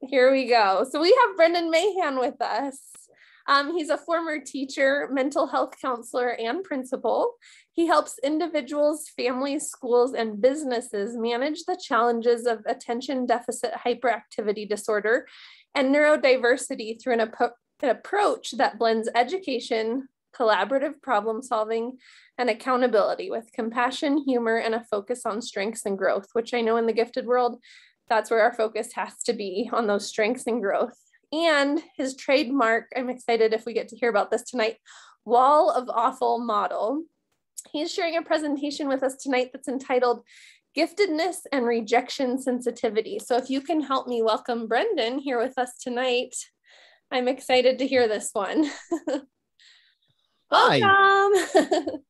Here we go. So we have Brendan Mahan with us. He's a former teacher, mental health counselor, and principal. He helps individuals, families, schools, and businesses manage the challenges of attention deficit hyperactivity disorder and neurodiversity through an approach that blends education, collaborative problem solving, and accountability with compassion, humor, and a focus on strengths and growth, which I know in the gifted world, that's where our focus has to be, on those strengths and growth. And his trademark, I'm excited if we get to hear about this tonight, wall of awful model. He's sharing a presentation with us tonight that's entitled Giftedness and Rejection Sensitivity. So if you can help me welcome Brendan here with us tonight, I'm excited to hear this one. Welcome.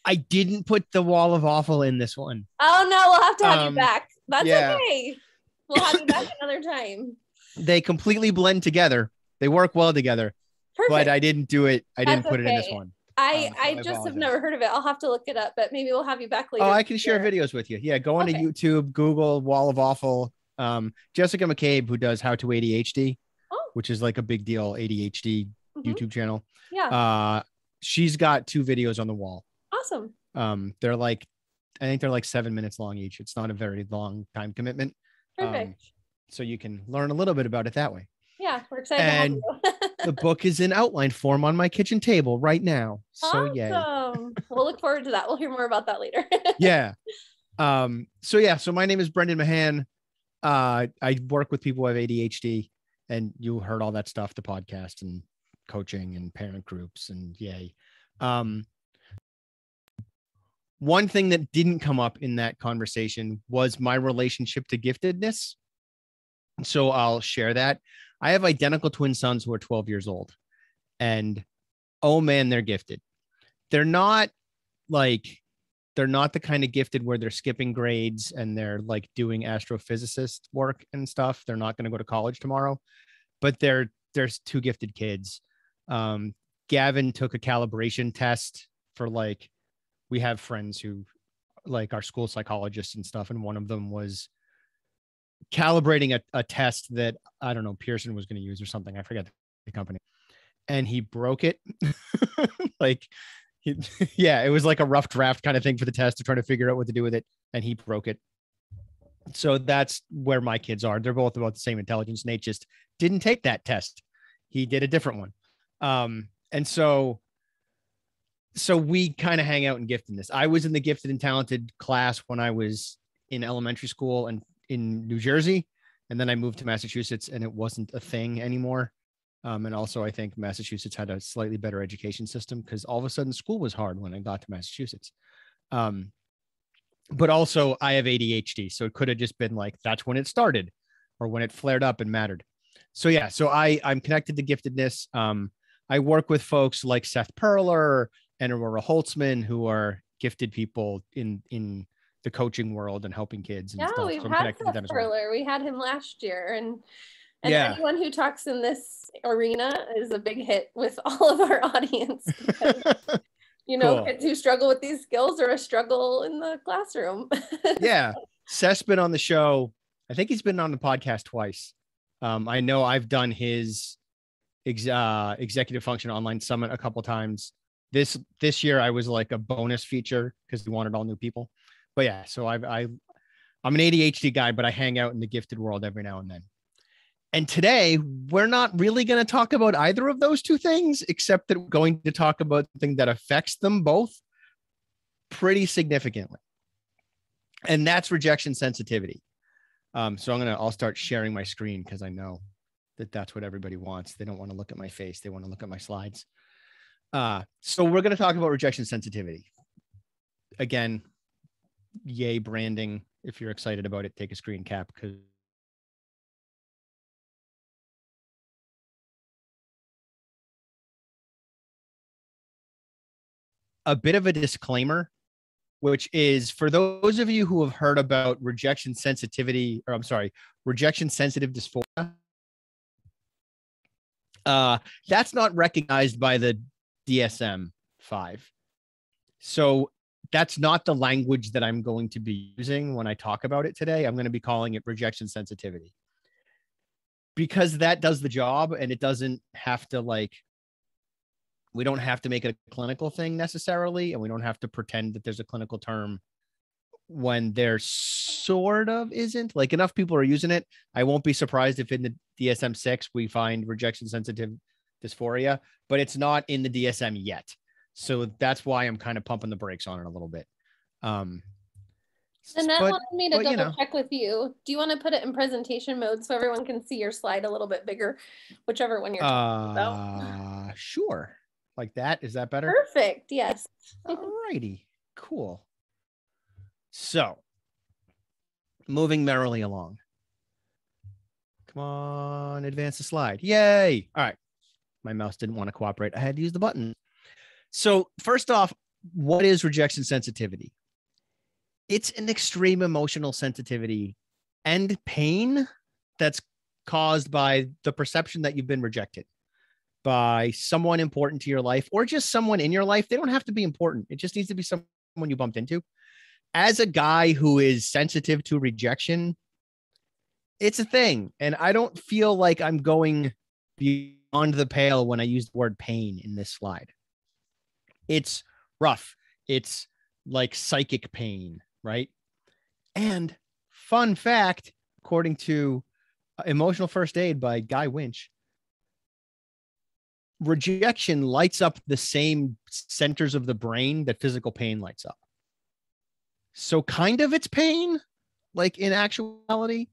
I didn't put the wall of awful in this one. Oh no, we'll have to have you back. That's okay. We'll have you back another time. They completely blend together. They work well together. Perfect. But I didn't do it. I didn't put it in this one. I just have never heard of it. I'll have to look it up, but maybe we'll have you back later. Oh, I can share videos with you. Yeah, go onto YouTube, Google Wall of Awful. Jessica McCabe, who does How to ADHD, which is like a big deal ADHD YouTube channel. Yeah. She's got 2 videos on the wall. Awesome. I think they're like 7 minutes long each. It's not a very long time commitment. Perfect. So you can learn a little bit about it that way. Yeah, we're excited to have you. The book is in outline form on my kitchen table right now. So awesome. We'll look forward to that. We'll hear more about that later. Yeah. So my name is Brendan Mahan. I work with people who have ADHD, and you heard all that stuff, the podcast and coaching and parent groups, and yay. One thing that didn't come up in that conversation was my relationship to giftedness. So I'll share that. I have identical twin sons who are 12 years old, and oh man, they're gifted. They're not the kind of gifted where they're skipping grades and they're like doing astrophysicist work and stuff. They're not going to go to college tomorrow, but there's 2 gifted kids. Gavin took a calibration test for we have friends who are school psychologists and stuff. And one of them was calibrating a test that I don't know, Pearson was going to use or something. I forget the company, and he broke it. It was like a rough draft kind of thing for the test to try to figure out what to do with it. And he broke it. So that's where my kids are. They're both about the same intelligence. Nate just didn't take that test. He did a different one. And so we kind of hang out in giftedness. I was in the gifted and talented class when I was in elementary school and in New Jersey. And then I moved to Massachusetts, and it wasn't a thing anymore. And also I think Massachusetts had a slightly better education system because all of a sudden school was hard when I got to Massachusetts. But also I have ADHD. So it could have just been that's when it started or when it flared up and mattered. So yeah, so I'm connected to giftedness. I work with folks like Seth Perler and Aurora Holtzman, who are gifted people in the coaching world and helping kids and stuff. We've had Seth Perler. We had him last year, and anyone who talks in this arena is a big hit with all of our audience. Because, cool. Kids who struggle with these skills are a struggle in the classroom. Yeah. Seth's been on the show. I think he's been on the podcast twice. I know I've done his executive function online summit a couple times. This year I was like a bonus feature because we wanted all new people. But yeah, so I'm an ADHD guy, but I hang out in the gifted world every now and then. And today we're not really going to talk about either of those 2 things, except that we're going to talk about something that affects them both pretty significantly. And that's rejection sensitivity. So I'll start sharing my screen because I know that that's what everybody wants. They don't want to look at my face. They want to look at my slides. So we're going to talk about rejection sensitivity. Again, yay branding. If you're excited about it, take a screen cap because a bit of a disclaimer, which is for those of you who have heard about rejection sensitive dysphoria. That's not recognized by the DSM-5. So that's not the language that I'm going to be using when I talk about it today. I'm going to be calling it rejection sensitivity. because that does the job, and it doesn't have to we don't have to make it a clinical thing necessarily, and we don't have to pretend that there's a clinical term when there sort of isn't. Like, enough people are using it. I won't be surprised if in the DSM-6 we find rejection sensitive dysphoria, but it's not in the DSM yet. So that's why I'm kind of pumping the brakes on it a little bit. Annette wanted me to double check with you. Do you want to put it in presentation mode so everyone can see your slide a little bit bigger, whichever one you're talking about? Sure. Like that. Is that better? Perfect. Yes. All righty. Cool. So, moving merrily along. Come on, advance the slide. Yay. All right. My mouse didn't want to cooperate. I had to use the button. So, first off, what is rejection sensitivity? It's an extreme emotional sensitivity and pain that's caused by the perception that you've been rejected by someone important to your life, or just someone in your life. They don't have to be important. It just needs to be someone you bumped into. As a guy who is sensitive to rejection, it's a thing. And I don't feel like I'm going beyond the pale when I use the word pain in this slide. It's rough. It's like psychic pain, right? And fun fact, according to Emotional First Aid by Guy Winch, rejection lights up the same centers of the brain that physical pain lights up. So kind of it's pain, like in actuality.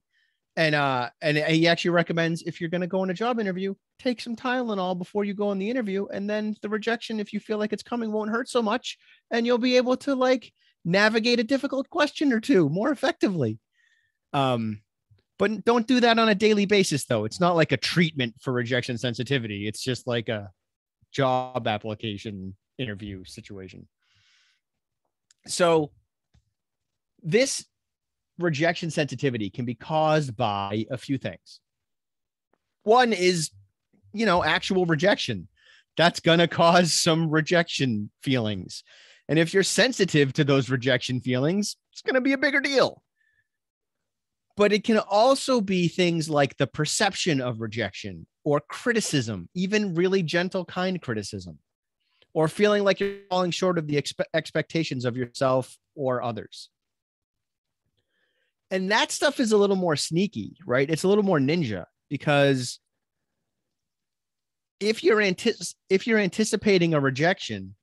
And he actually recommends, if you're going to go on a job interview, take some Tylenol before you go on the interview. And then the rejection, if you feel like it's coming, won't hurt so much. And you'll be able to navigate a difficult question or two more effectively. But don't do that on a daily basis, though. It's not like a treatment for rejection sensitivity. It's just like a job application interview situation. So this rejection sensitivity can be caused by a few things. One is, actual rejection. That's going to cause some rejection feelings. And if you're sensitive to those rejection feelings, it's going to be a bigger deal. But it can also be things like the perception of rejection or criticism, even really gentle, kind criticism, or feeling like you're falling short of the expectations of yourself or others. And that stuff is a little more sneaky, right? It's a little more ninja, because if you're anticipating a rejection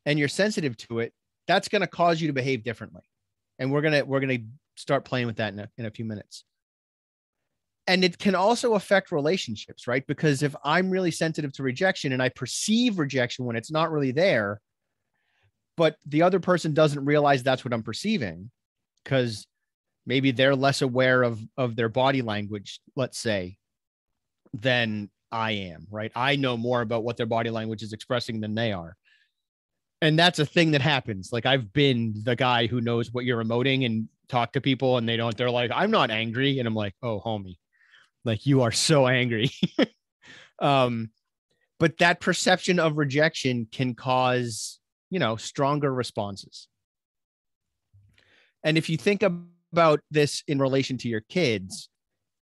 and you're sensitive to it, that's going to cause you to behave differently. And we're going to start playing with that in a few minutes. And it can also affect relationships, right? Because if I'm really sensitive to rejection and I perceive rejection when it's not really there, but the other person doesn't realize that's what I'm perceiving, because maybe they're less aware of their body language, let's say, than I am, right? I know more about what their body language is expressing than they are. And that's a thing that happens. Like, I've been the guy who knows what you're emoting and talk to people and they're like, I'm not angry. And I'm like, oh, homie, like, you are so angry. But that perception of rejection can cause, stronger responses. And if you think about this in relation to your kids,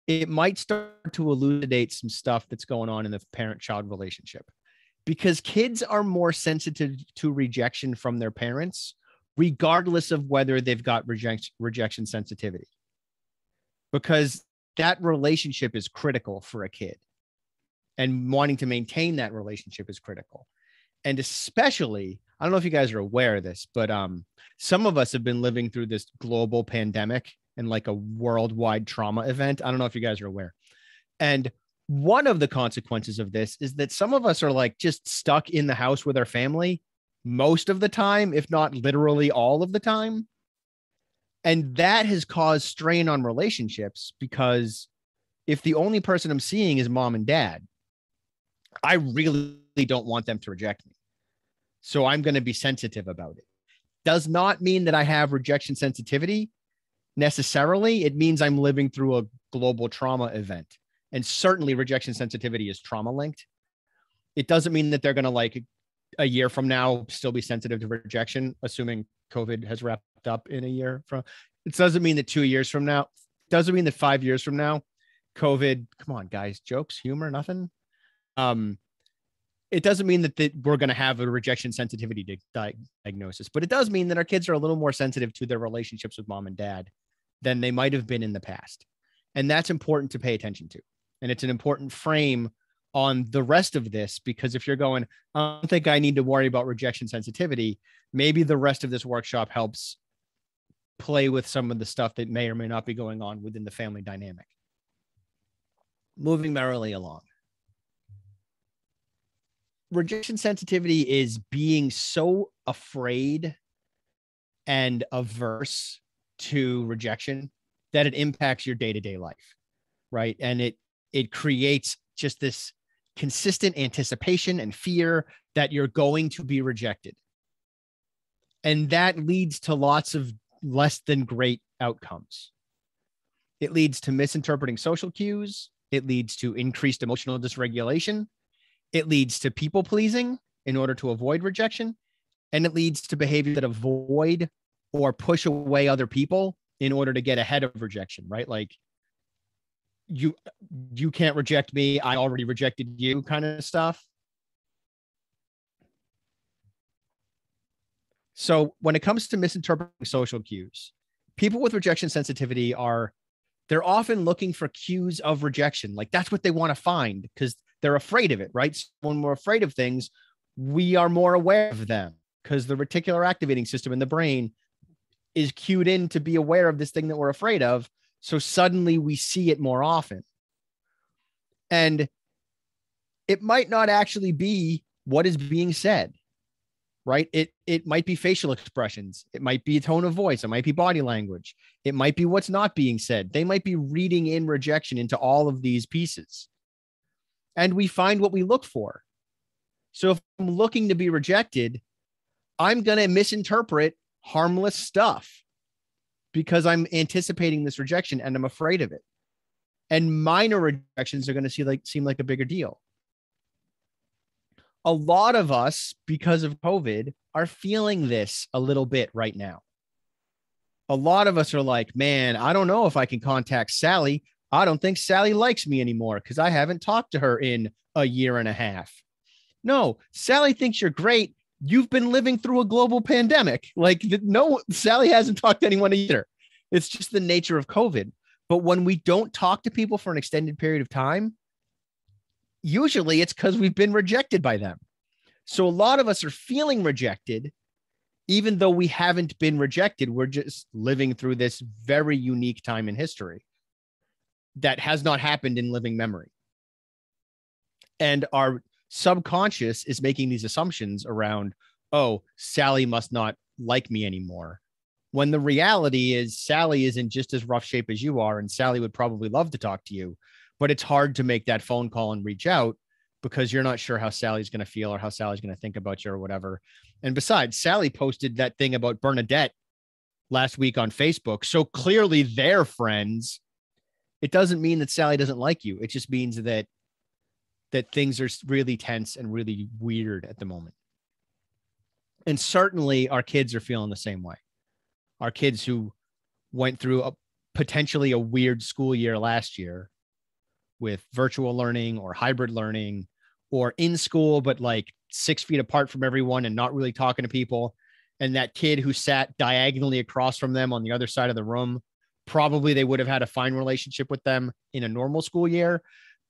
it might start to elucidate some stuff that's going on in the parent-child relationship, because kids are more sensitive to rejection from their parents, regardless of whether they've got rejection sensitivity, because that relationship is critical for a kid, and wanting to maintain that relationship is critical. And especially, I don't know if you guys are aware of this, but some of us have been living through this global pandemic and like a worldwide trauma event. I don't know if you guys are aware. And one of the consequences of this is that some of us are like just stuck in the house with our family most of the time, if not literally all of the time. And that has caused strain on relationships, because if the only person I'm seeing is mom and dad, I really don't want them to reject me. So I'm going to be sensitive about it. Does not mean that I have rejection sensitivity necessarily. It means I'm living through a global trauma event. And certainly rejection sensitivity is trauma linked. It doesn't mean that they're going to, like, a year from now still be sensitive to rejection, assuming COVID has wrapped up in a year from. It doesn't mean that 2 years from now, doesn't mean that 5 years from now, COVID. Come on, guys, jokes, humor, nothing. It doesn't mean that we're going to have a rejection sensitivity diagnosis, but it does mean that our kids are a little more sensitive to their relationships with mom and dad than they might have been in the past. And that's important to pay attention to. And it's an important frame on the rest of this, because if you're going, I don't think I need to worry about rejection sensitivity, maybe the rest of this workshop helps play with some of the stuff that may or may not be going on within the family dynamic. Moving merrily along. Rejection sensitivity is being so afraid and averse to rejection that it impacts your day-to-day life, right? And it creates just this consistent anticipation and fear that you're going to be rejected. And that leads to lots of less than great outcomes. It leads to misinterpreting social cues. It leads to increased emotional dysregulation. It leads to people pleasing in order to avoid rejection. And it leads to behavior that avoid or push away other people in order to get ahead of rejection, right? Like you can't reject me, I already rejected you kind of stuff. So when it comes to misinterpreting social cues, people with rejection sensitivity they're often looking for cues of rejection. Like that's what they want to find because they're afraid of it, right? So when we're afraid of things, we are more aware of them because the reticular activating system in the brain is cued in to be aware of this thing that we're afraid of. So suddenly we see it more often. And it might not actually be what is being said, right? It might be facial expressions. It might be a tone of voice. It might be body language. It might be what's not being said. They might be reading in rejection into all of these pieces. And we find what we look for. So if I'm looking to be rejected, I'm going to misinterpret harmless stuff because I'm anticipating this rejection and I'm afraid of it. And minor rejections are going to seem like a bigger deal. A lot of us, because of COVID, are feeling this a little bit right now. A lot of us are like, man, I don't know if I can contact Sally. I don't think Sally likes me anymore because I haven't talked to her in a year and a half. No, Sally thinks you're great. You've been living through a global pandemic. Like, no, Sally hasn't talked to anyone either. It's just the nature of COVID. But when we don't talk to people for an extended period of time, usually it's because we've been rejected by them. So a lot of us are feeling rejected, even though we haven't been rejected. We're just living through this very unique time in history that has not happened in living memory. And our subconscious is making these assumptions around, oh, Sally must not like me anymore. When the reality is Sally is in just as rough shape as you are, and Sally would probably love to talk to you, but it's hard to make that phone call and reach out because you're not sure how Sally's going to feel or how Sally's going to think about you or whatever. And besides, Sally posted that thing about Bernadette last week on Facebook. So clearly they're friends. It doesn't mean that Sally doesn't like you. It just means that things are really tense and really weird at the moment. And certainly our kids are feeling the same way. Our kids who went through potentially a weird school year last year with virtual learning or hybrid learning or in school, but like 6 feet apart from everyone and not really talking to people. And that kid who sat diagonally across from them on the other side of the room, probably they would have had a fine relationship with them in a normal school year.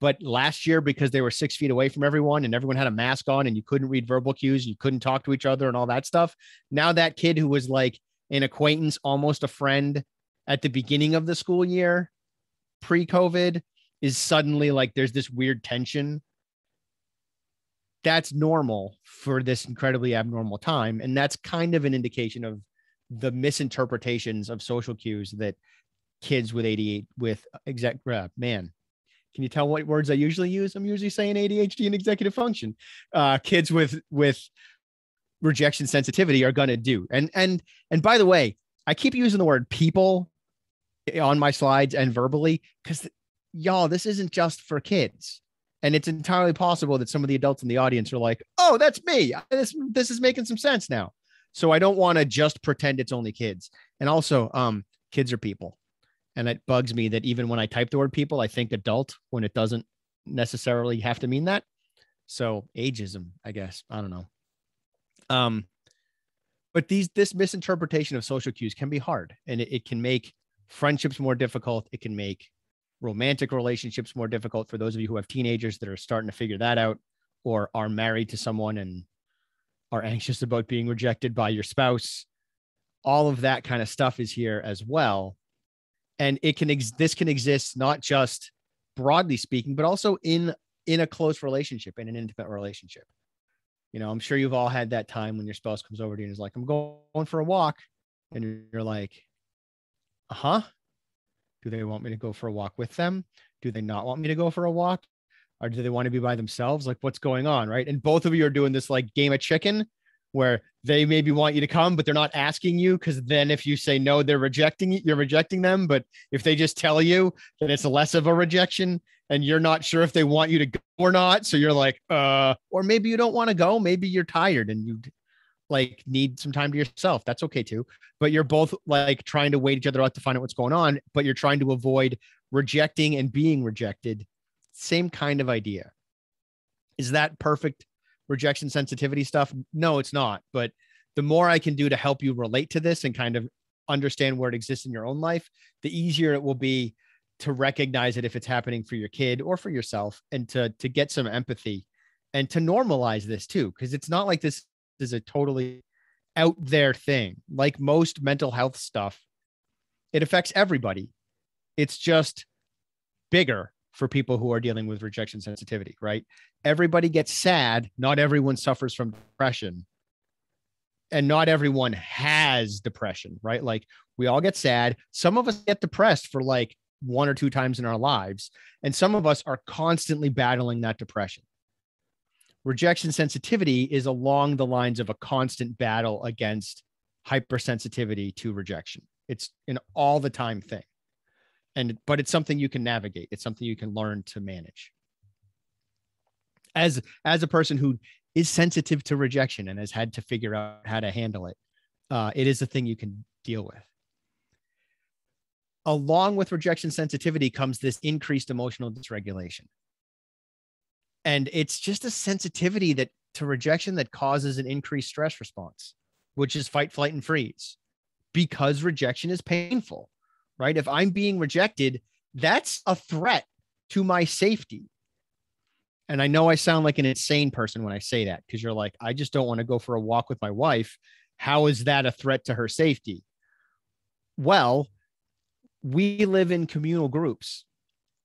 But last year, because they were 6 feet away from everyone and everyone had a mask on and you couldn't read verbal cues, you couldn't talk to each other and all that stuff. Now that kid who was like an acquaintance, almost a friend at the beginning of the school year, pre-COVID, is suddenly like, there's this weird tension. That's normal for this incredibly abnormal time. And that's kind of an indication of the misinterpretations of social cues that kids with ADHD man, can you tell what words I usually use? I'm usually saying ADHD and executive function. Kids with rejection sensitivity are going to do. And by the way, I keep using the word people on my slides and verbally because y'all, this isn't just for kids. And it's entirely possible that some of the adults in the audience are like, oh, that's me. This is making some sense now. So I don't want to just pretend it's only kids. And also, kids are people. And it bugs me that even when I type the word people, I think adult when it doesn't necessarily have to mean that. So ageism, I guess. I don't know. But this misinterpretation of social cues can be hard, and it can make friendships more difficult. It can make romantic relationships more difficult for those of you who have teenagers that are starting to figure that out, or are married to someone and are anxious about being rejected by your spouse. All of that kind of stuff is here as well. And this can exist not just broadly speaking, but also in a close relationship, in an intimate relationship. You know, I'm sure you've all had that time when your spouse comes over to you and is like, I'm going for a walk. And you're like, uh-huh. Do they want me to go for a walk with them? Do they not want me to go for a walk? Or do they want to be by themselves? Like, what's going on, right? And both of you are doing this like game of chicken where they maybe want you to come, but they're not asking you, because then if you say no, you're rejecting them. But if they just tell you, then it's less of a rejection, and you're not sure if they want you to go or not. So you're like, or maybe you don't want to go. Maybe you're tired and you like need some time to yourself. That's okay too. But you're both like trying to wait each other out to find out what's going on, but you're trying to avoid rejecting and being rejected. Same kind of idea. Is that perfect rejection sensitivity stuff? No, it's not. But the more I can do to help you relate to this and kind of understand where it exists in your own life, the easier it will be to recognize it if it's happening for your kid or for yourself, and to get some empathy and to normalize this too. Because it's not like this is a totally out there thing. Like most mental health stuff, it affects everybody. It's just bigger for people who are dealing with rejection sensitivity, right? Everybody gets sad. Not everyone suffers from depression. And not everyone has depression, right? Like we all get sad. Some of us get depressed for like 1 or 2 times in our lives. And some of us are constantly battling that depression. Rejection sensitivity is along the lines of a constant battle against hypersensitivity to rejection. It's an all the time thing. But it's something you can navigate. It's something you can learn to manage. As a person who is sensitive to rejection and has had to figure out how to handle it, it is a thing you can deal with. Along with rejection sensitivity comes this increased emotional dysregulation. And it's just a sensitivity to rejection that causes an increased stress response, which is fight, flight, and freeze, because rejection is painful, right? If I'm being rejected, that's a threat to my safety. And I know I sound like an insane person when I say that, because you're like, I just don't want to go for a walk with my wife. How is that a threat to her safety? Well, we live in communal groups,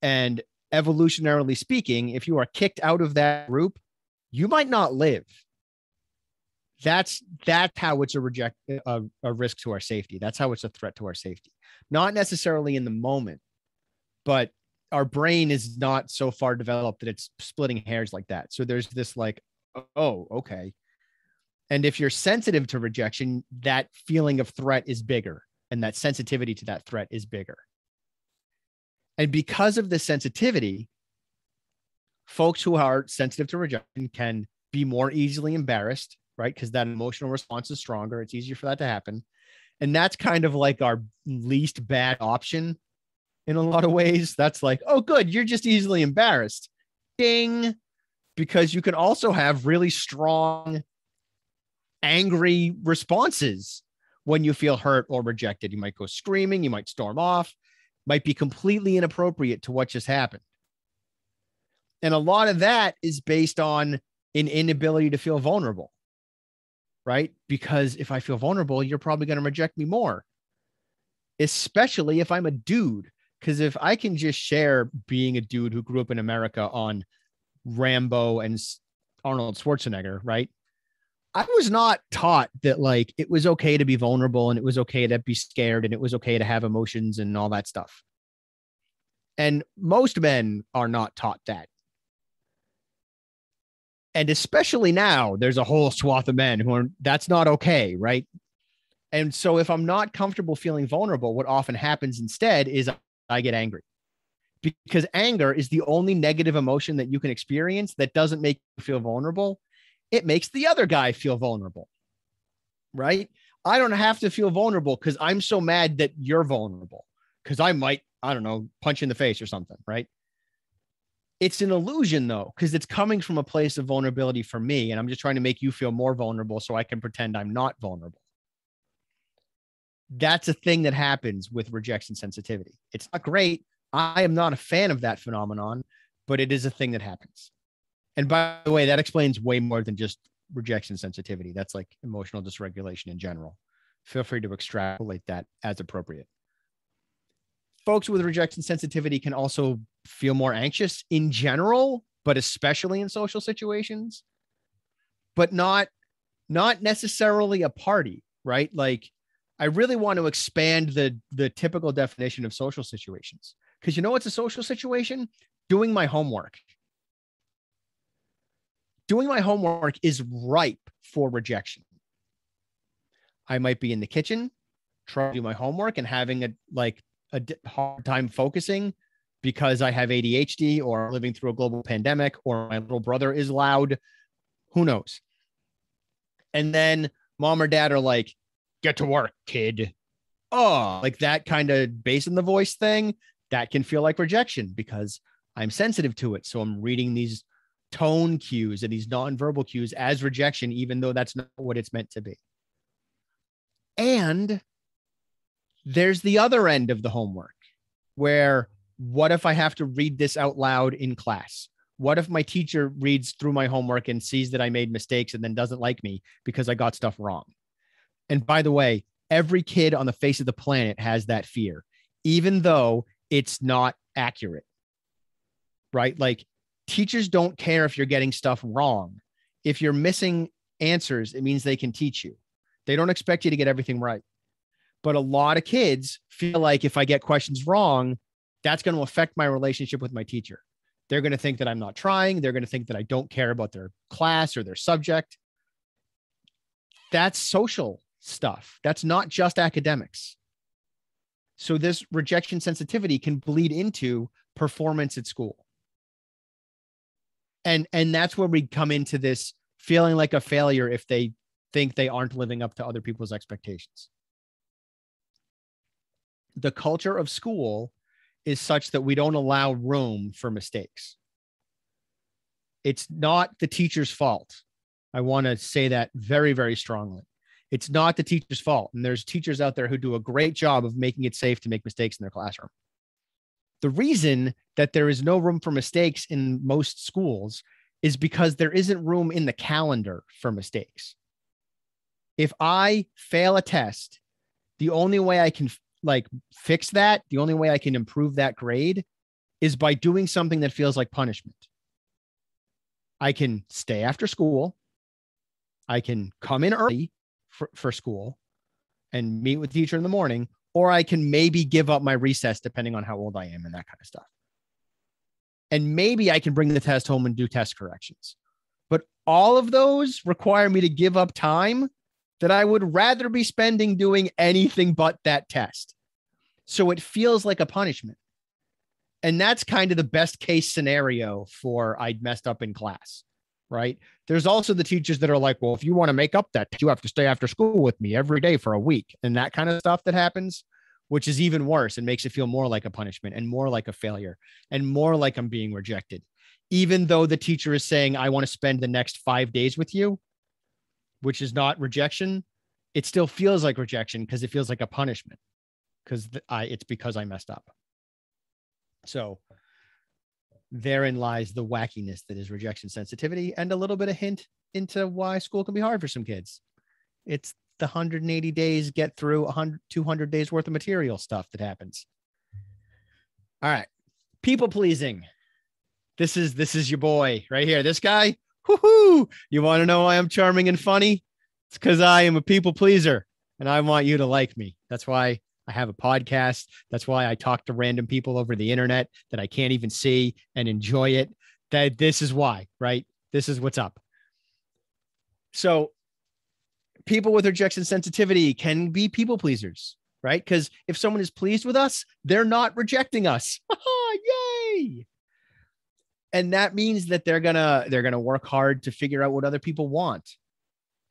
and evolutionarily speaking, if you are kicked out of that group, you might not live. That's how it's a risk to our safety. That's how it's a threat to our safety. Not necessarily in the moment, but our brain is not so far developed that it's splitting hairs like that. So there's this like, oh, okay. And if you're sensitive to rejection, that feeling of threat is bigger, and that sensitivity to that threat is bigger. And because of the sensitivity, folks who are sensitive to rejection can be more easily embarrassed, right? Because that emotional response is stronger. It's easier for that to happen. And that's kind of like our least bad option in a lot of ways. That's like, oh, good, you're just easily embarrassed. Ding. Because you can also have really strong, angry responses when you feel hurt or rejected. You might go screaming, you might storm off, might be completely inappropriate to what just happened. And a lot of that is based on an inability to feel vulnerable, right? Because if I feel vulnerable, you're probably going to reject me more, especially if I'm a dude. Because if I can just share being a dude who grew up in America on Rambo and Arnold Schwarzenegger, right? I was not taught that like it was okay to be vulnerable, and it was okay to be scared, and it was okay to have emotions and all that stuff. And most men are not taught that. And especially now, there's a whole swath of men who are, that's not okay, right? And so if I'm not comfortable feeling vulnerable, what often happens instead is I get angry, because anger is the only negative emotion that you can experience that doesn't make you feel vulnerable. It makes the other guy feel vulnerable, right? I don't have to feel vulnerable because I'm so mad that you're vulnerable. because I might, I don't know, punch you in the face or something, right? It's an illusion though, because it's coming from a place of vulnerability for me. And I'm just trying to make you feel more vulnerable so I can pretend I'm not vulnerable. That's a thing that happens with rejection sensitivity. It's not great. I am not a fan of that phenomenon, but it is a thing that happens. And by the way, that explains way more than just rejection sensitivity. That's like emotional dysregulation in general. Feel free to extrapolate that as appropriate. Folks with rejection sensitivity can also feel more anxious in general, but especially in social situations, but not necessarily a party, right? Like, I really want to expand the typical definition of social situations. Because you know what's a social situation? Doing my homework. Doing my homework is ripe for rejection. I might be in the kitchen trying to do my homework and having a hard time focusing because I have ADHD or living through a global pandemic or my little brother is loud. Who knows? And then mom or dad are like, get to work, kid. Oh, like that kind of bass in the voice thing, that can feel like rejection because I'm sensitive to it. So I'm reading these tone cues and these nonverbal cues as rejection, even though that's not what it's meant to be. And there's the other end of the homework where what if I have to read this out loud in class? What if my teacher reads through my homework and sees that I made mistakes and then doesn't like me because I got stuff wrong? And by the way, every kid on the face of the planet has that fear, even though it's not accurate, right? Like, teachers don't care if you're getting stuff wrong. If you're missing answers, it means they can teach you. They don't expect you to get everything right. But a lot of kids feel like if I get questions wrong, that's going to affect my relationship with my teacher. They're going to think that I'm not trying. They're going to think that I don't care about their class or their subject. That's social stuff. That's not just academics. So this rejection sensitivity can bleed into performance at school. And that's where we come into this feeling like a failure if they think they aren't living up to other people's expectations. The culture of school is such that we don't allow room for mistakes. It's not the teacher's fault. I want to say that very, very strongly. It's not the teacher's fault. And there's teachers out there who do a great job of making it safe to make mistakes in their classroom. The reason that there is no room for mistakes in most schools is because there isn't room in the calendar for mistakes. If I fail a test, the only way I can fix that, the only way I can improve that grade is by doing something that feels like punishment. I can stay after school. I can come in early for school and meet with the teacher in the morning, or I can maybe give up my recess depending on how old I am and that kind of stuff. And maybe I can bring the test home and do test corrections. But all of those require me to give up time that I would rather be spending doing anything but that test. So it feels like a punishment. And that's kind of the best case scenario for I messed up in class, right? There's also the teachers that are like, well, if you want to make up that, you have to stay after school with me every day for a week. And that kind of stuff that happens, which is even worse and makes it feel more like a punishment and more like a failure and more like I'm being rejected. Even though the teacher is saying, I want to spend the next 5 days with you, which is not rejection, it still feels like rejection because it feels like a punishment because it's because I messed up. So therein lies the wackiness that is rejection sensitivity and a little bit of hint into why school can be hard for some kids. It's the 180 days get through 200 days worth of material stuff that happens. All right. People pleasing. This is your boy right here. This guy. Woohoo! You want to know why I'm charming and funny? It's because I am a people pleaser and I want you to like me. That's why I have a podcast. That's why I talk to random people over the internet that I can't even see and enjoy it. This is why, right? This is what's up. So people with rejection sensitivity can be people pleasers, right? Because if someone is pleased with us, they're not rejecting us. Yay! And that means that they're gonna work hard to figure out what other people want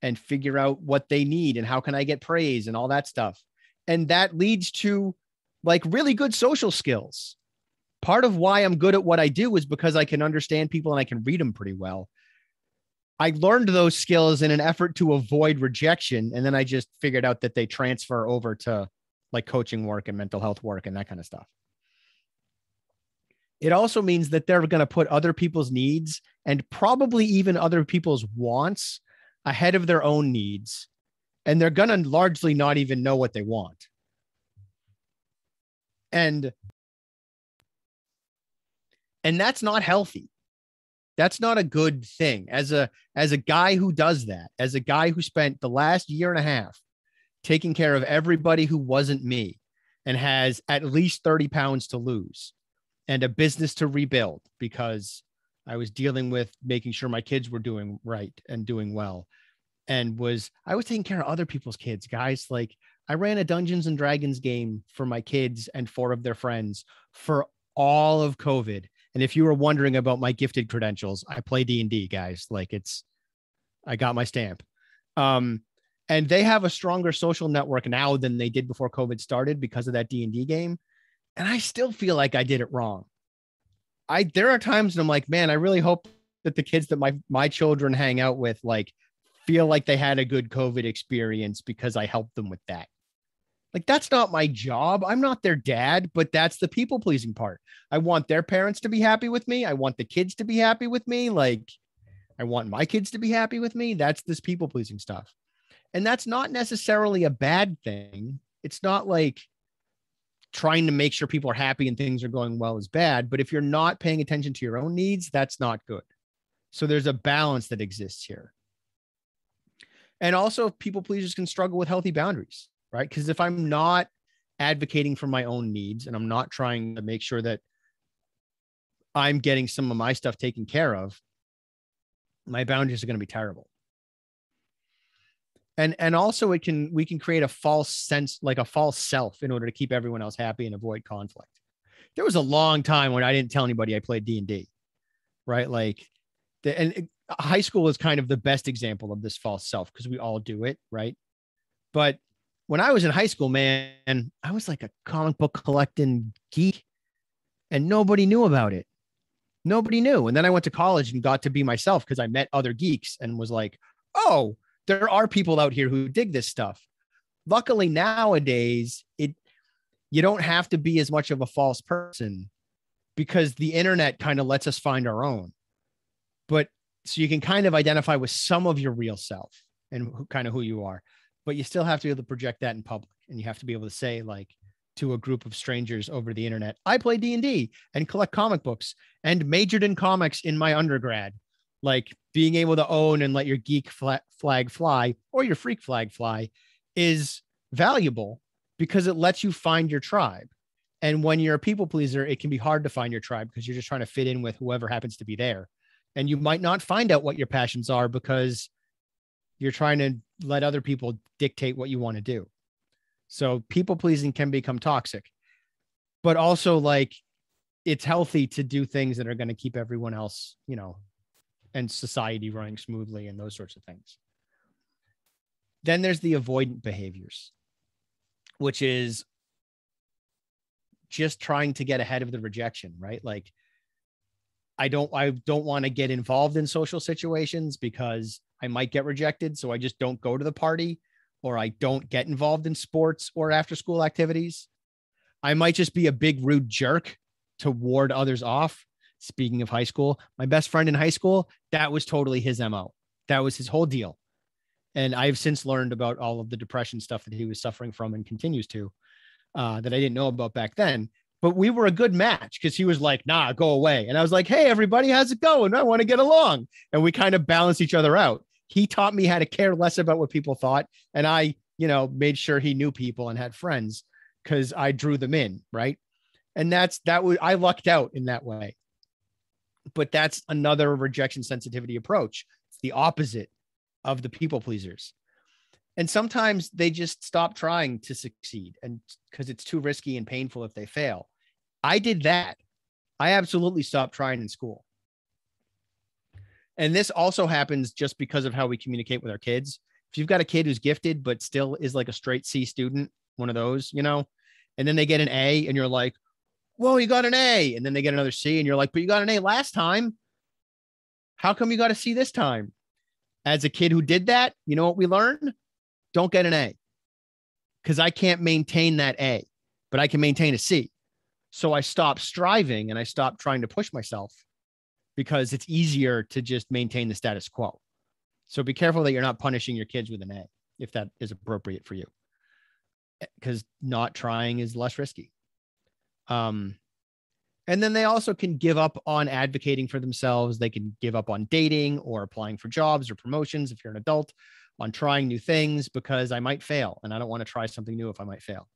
and figure out what they need and how can I get praise and all that stuff. And that leads to like really good social skills. Part of why I'm good at what I do is because I can understand people and I can read them pretty well. I learned those skills in an effort to avoid rejection. And then I just figured out that they transfer over to like coaching work and mental health work and that kind of stuff. It also means that they're going to put other people's needs and probably even other people's wants ahead of their own needs. And they're going to largely not even know what they want. And that's not healthy. That's not a good thing. As a guy who does that, as a guy who spent the last year and a half taking care of everybody who wasn't me and has at least 30 pounds to lose and a business to rebuild because I was dealing with making sure my kids were doing right and doing well. And I was taking care of other people's kids, guys. Like I ran a Dungeons and Dragons game for my kids and 4 of their friends for all of COVID. And if you were wondering about my gifted credentials, I play D&D, guys. Like I got my stamp. And they have a stronger social network now than they did before COVID started because of that D&D game. And I still feel like I did it wrong. There are times when I'm like, man, I really hope that the kids that my children hang out with, like, feel like they had a good COVID experience because I helped them with that. Like, that's not my job. I'm not their dad, but that's the people pleasing part. I want their parents to be happy with me. I want the kids to be happy with me. Like, I want my kids to be happy with me. That's this people pleasing stuff. And that's not necessarily a bad thing. It's not like trying to make sure people are happy and things are going well is bad. But if you're not paying attention to your own needs, that's not good. So there's a balance that exists here. And also people pleasers can struggle with healthy boundaries, right? Because if I'm not advocating for my own needs and I'm not trying to make sure that I'm getting some of my stuff taken care of, my boundaries are going to be terrible. And also we can create a false sense, like a false self, in order to keep everyone else happy and avoid conflict. There was a long time when I didn't tell anybody I played D&D, right? Like, high school is kind of the best example of this false self because we all do it, right? But when I was in high school, man, I was like a comic book collecting geek and nobody knew about it. Nobody knew. And then I went to college and got to be myself because I met other geeks and was like, oh, there are people out here who dig this stuff. Luckily nowadays, you don't have to be as much of a false person because the internet kind of lets us find our own. But so you can kind of identify with some of your real self and kind of who you are, but you still have to be able to project that in public. And you have to be able to say, like, to a group of strangers over the internet, I play D&D and collect comic books and majored in comics in my undergrad. Like, being able to own and let your geek flag fly or your freak flag fly is valuable because it lets you find your tribe. And when you're a people pleaser, it can be hard to find your tribe because you're just trying to fit in with whoever happens to be there. And you might not find out what your passions are because you're trying to let other people dictate what you want to do. So people pleasing can become toxic, but also, like, it's healthy to do things that are going to keep everyone else, and society running smoothly and those sorts of things. Then there's the avoidant behaviors, which is just trying to get ahead of the rejection, right? Like, I don't want to get involved in social situations because I might get rejected. So I just don't go to the party, or I don't get involved in sports or after school activities. I might just be a big rude jerk to ward others off. Speaking of high school, my best friend in high school, that was totally his MO. That was his whole deal. And I've since learned about all of the depression stuff that he was suffering from and continues to, that I didn't know about back then. But we were a good match because he was like, nah, go away. And I was like, hey, everybody, how's it going? I want to get along. And we kind of balanced each other out. He taught me how to care less about what people thought. And I, made sure he knew people and had friends because I drew them in. Right. And I lucked out in that way. But that's another rejection sensitivity approach. It's the opposite of the people pleasers. And sometimes they just stop trying to succeed, and because it's too risky and painful if they fail. I did that. I absolutely stopped trying in school. And this also happens just because of how we communicate with our kids. If you've got a kid who's gifted, but still is like a straight C student, one of those, And then they get an A and you're like, whoa, you got an A. And then they get another C and you're like, but you got an A last time. How come you got a C this time? As a kid who did that, you know what we learned? Don't get an A, because I can't maintain that A, but I can maintain a C. So I stopped striving and I stopped trying to push myself, because it's easier to just maintain the status quo. So be careful that you're not punishing your kids with an A if that is appropriate for you, because not trying is less risky. And then they also can give up on advocating for themselves. They can give up on dating or applying for jobs or promotions if you're an adult, on trying new things, because I might fail and I don't want to try something new if I might fail.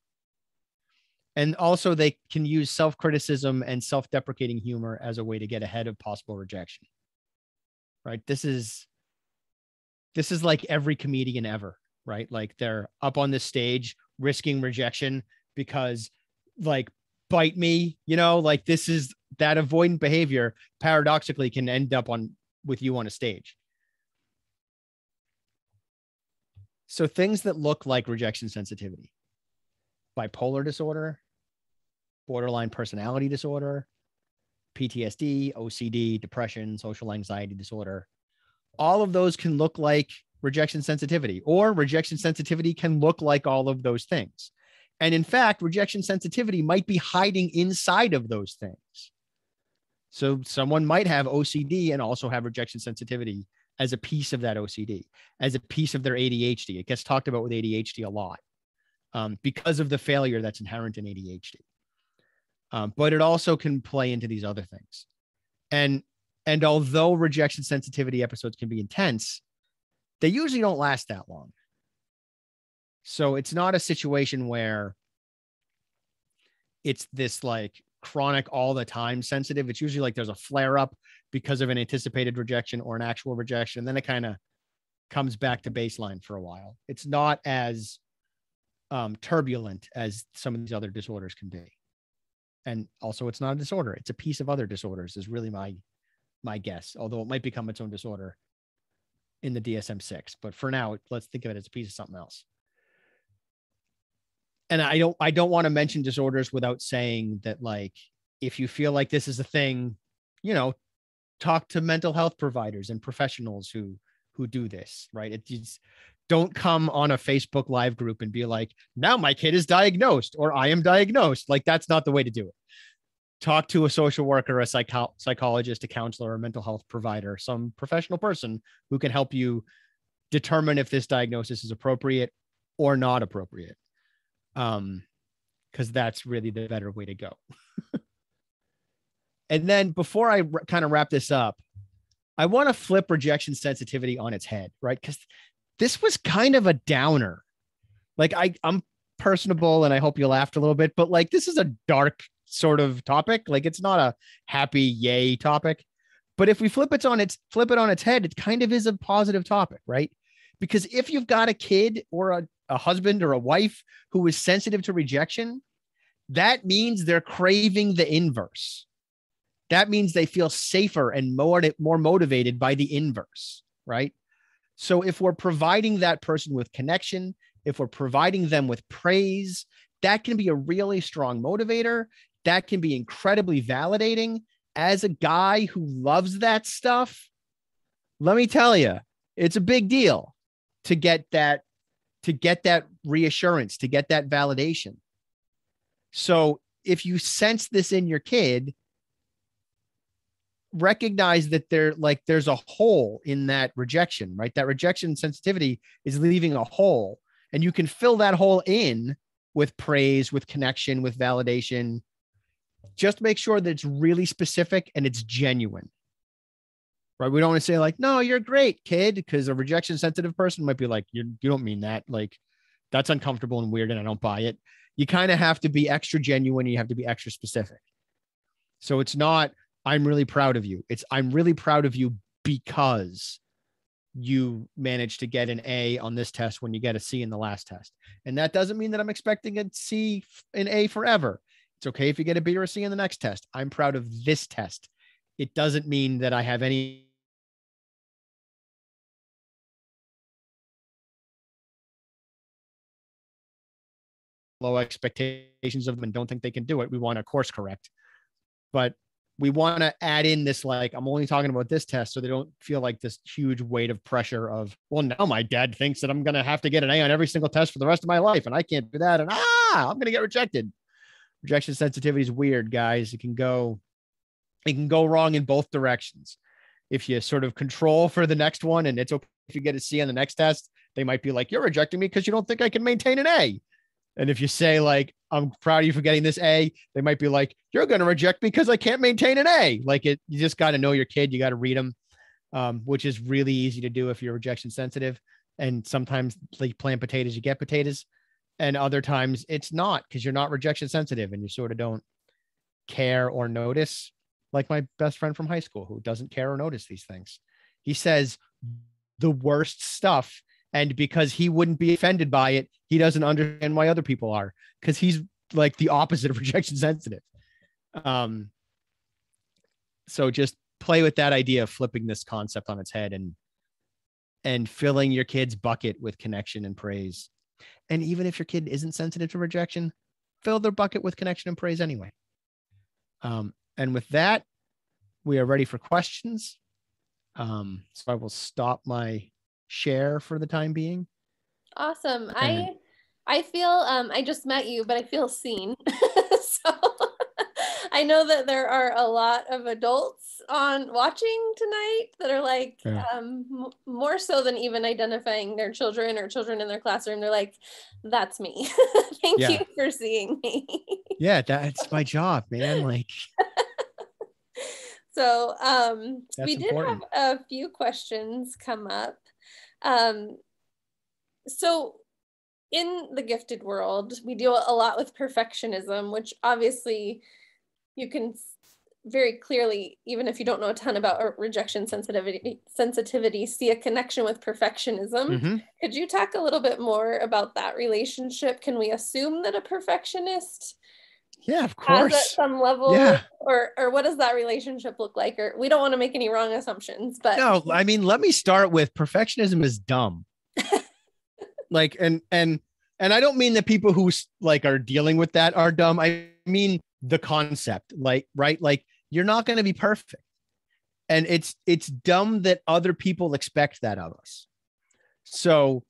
And also they can use self-criticism and self-deprecating humor as a way to get ahead of possible rejection, right? This is like every comedian ever, right? Like they're up on this stage risking rejection because, like, bite me, like this is that avoidant behavior paradoxically can end up with you on a stage. So things that look like rejection sensitivity: bipolar disorder, borderline personality disorder, PTSD, OCD, depression, social anxiety disorder. All of those can look like rejection sensitivity, or rejection sensitivity can look like all of those things. And in fact, rejection sensitivity might be hiding inside of those things. So someone might have OCD and also have rejection sensitivity as a piece of that OCD, as a piece of their ADHD. It gets talked about with ADHD a lot because of the failure that's inherent in ADHD. But it also can play into these other things. And although rejection sensitivity episodes can be intense, they usually don't last that long. So it's not a situation where it's this like chronic all the time sensitive. It's usually like there's a flare up because of an anticipated rejection or an actual rejection. And then it kind of comes back to baseline for a while. It's not as turbulent as some of these other disorders can be. And also it's not a disorder. It's a piece of other disorders is really my guess, although it might become its own disorder in the DSM-6. But for now, let's think of it as a piece of something else. And I don't want to mention disorders without saying that, like, if you feel like this is a thing, talk to mental health providers and professionals who do this, right? It just don't come on a Facebook Live group and be like, now my kid is diagnosed or I am diagnosed. Like, that's not the way to do it. Talk to a social worker, a psychologist, a counselor, a mental health provider, some professional person who can help you determine if this diagnosis is appropriate or not appropriate. Because that's really the better way to go. And then before I kind of wrap this up, I want to flip rejection sensitivity on its head, right? Because this was kind of a downer. Like I'm personable and I hope you laughed a little bit, but like this is a dark sort of topic. Like it's not a happy yay topic. But if we flip it on its head, it kind of is a positive topic, right? Because if you've got a kid or a husband or a wife who is sensitive to rejection, that means they're craving the inverse. That means they feel safer and more motivated by the inverse, right? So if we're providing that person with connection, if we're providing them with praise, that can be a really strong motivator. That can be incredibly validating. As a guy who loves that stuff, let me tell you, it's a big deal to get that reassurance, to get that validation. So if you sense this in your kid, recognize that there's a hole in that rejection, right? That rejection sensitivity is leaving a hole, and you can fill that hole in with praise, with connection, with validation. Just make sure that it's really specific and it's genuine, right? We don't want to say like, no, you're great, kid, because a rejection sensitive person might be like, you don't mean that. Like, that's uncomfortable and weird and I don't buy it. You kind of have to be extra genuine. You have to be extra specific. So it's not, I'm really proud of you. It's, I'm really proud of you because you managed to get an A on this test when you get a C in the last test. And that doesn't mean that I'm expecting a C, an A forever. It's okay if you get a B or a C in the next test. I'm proud of this test. It doesn't mean that I have any low expectations of them and don't think they can do it, we want to course correct. But we want to add in this, like, I'm only talking about this test so they don't feel like this huge weight of pressure of, well, now my dad thinks that I'm going to have to get an A on every single test for the rest of my life and I can't do that. And I'm going to get rejected. Rejection sensitivity is weird, guys. It can go wrong in both directions. If you sort of control for the next one and it's okay if you get a C on the next test, they might be like, you're rejecting me because you don't think I can maintain an A. And if you say, like, I'm proud of you for getting this A, they might be like, you're going to reject me because I can't maintain an A. Like, you just got to know your kid. You got to read them, which is really easy to do if you're rejection sensitive. And sometimes, like, plant potatoes, you get potatoes. And other times it's not, because you're not rejection sensitive and you sort of don't care or notice. Like my best friend from high school who doesn't care or notice these things. He says the worst stuff. And because he wouldn't be offended by it, he doesn't understand why other people are, because he's like the opposite of rejection sensitive. So just play with that idea of flipping this concept on its head and filling your kid's bucket with connection and praise. And even if your kid isn't sensitive to rejection, fill their bucket with connection and praise anyway. And with that, we are ready for questions. So I will stop my share for the time being. Awesome. I feel I just met you, but I feel seen. So I know that there are a lot of adults watching tonight that are like, more so than even identifying their children or children in their classroom. They're like, that's me. Thank you for seeing me. Yeah, that's my job, man. Like, so we did have a few questions come up. So in the gifted world, we deal a lot with perfectionism, which obviously you can very clearly, even if you don't know a ton about rejection sensitivity, see a connection with perfectionism. Mm-hmm. Could you talk a little bit more about that relationship? Can we assume that a perfectionist of course, has at some level, or what does that relationship look like? Or we don't want to make any wrong assumptions, but no, I mean, let me start with perfectionism is dumb. Like, and I don't mean that people who like are dealing with that are dumb. I mean the concept, like, right? Like, you're not going to be perfect. And it's dumb that other people expect that of us. So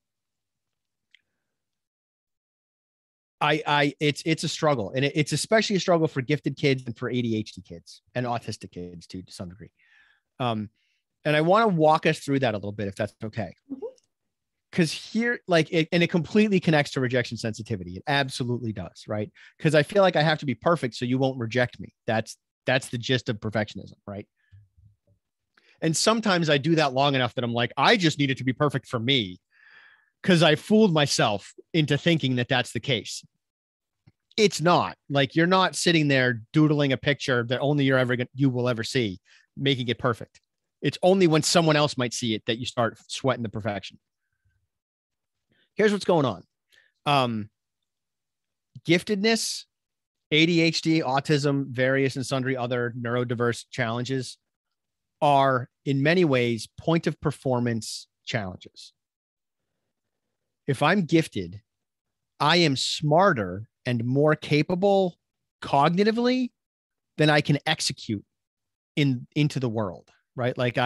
it's a struggle, and it's especially a struggle for gifted kids and for ADHD kids and autistic kids too, to some degree. And I want to walk us through that a little bit, if that's okay. Because here, like, it completely connects to rejection sensitivity. It absolutely does, right? Because I feel like I have to be perfect so you won't reject me. That's the gist of perfectionism, right? And sometimes I do that long enough that I'm like, I just need it to be perfect for me, because I fooled myself into thinking that that's the case. It's not. Like, you're not sitting there doodling a picture that only you will ever see, making it perfect. It's only when someone else might see it that you start sweating the perfection. Here's what's going on. Giftedness, ADHD, autism, various and sundry other neurodiverse challenges are in many ways point of performance challenges. If I'm gifted, I am smarter and more capable cognitively than I can execute into the world, right? Like,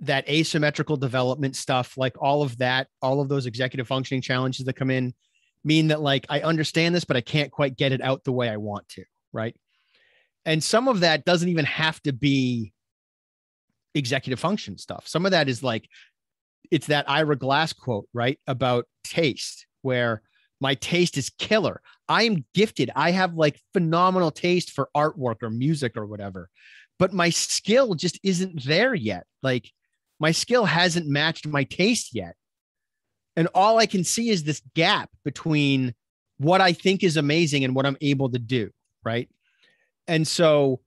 that asymmetrical development stuff, like all of those executive functioning challenges that come in mean that, like, I understand this, but I can't quite get it out the way I want to, right? And some of that doesn't even have to be executive function stuff. Some of that is like, it's that Ira Glass quote, right? About taste, where my taste is killer. I am gifted. I have like phenomenal taste for artwork or music or whatever, but my skill just isn't there yet. Like, my skill hasn't matched my taste yet. And all I can see is this gap between what I think is amazing and what I'm able to do, right? And so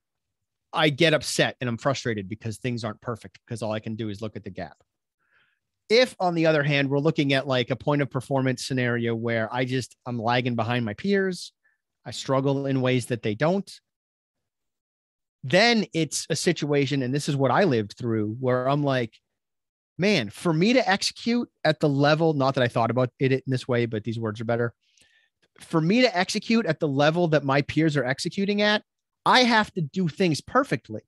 I get upset and I'm frustrated because things aren't perfect, because all I can do is look at the gap. If, on the other hand, we're looking at like a point of performance scenario where I'm lagging behind my peers, I struggle in ways that they don't, then it's a situation, and this is what I lived through, where I'm like, man, for me to execute at the level, not that I thought about it in this way, but these words are better. For me to execute at the level that my peers are executing at, I have to do things perfectly.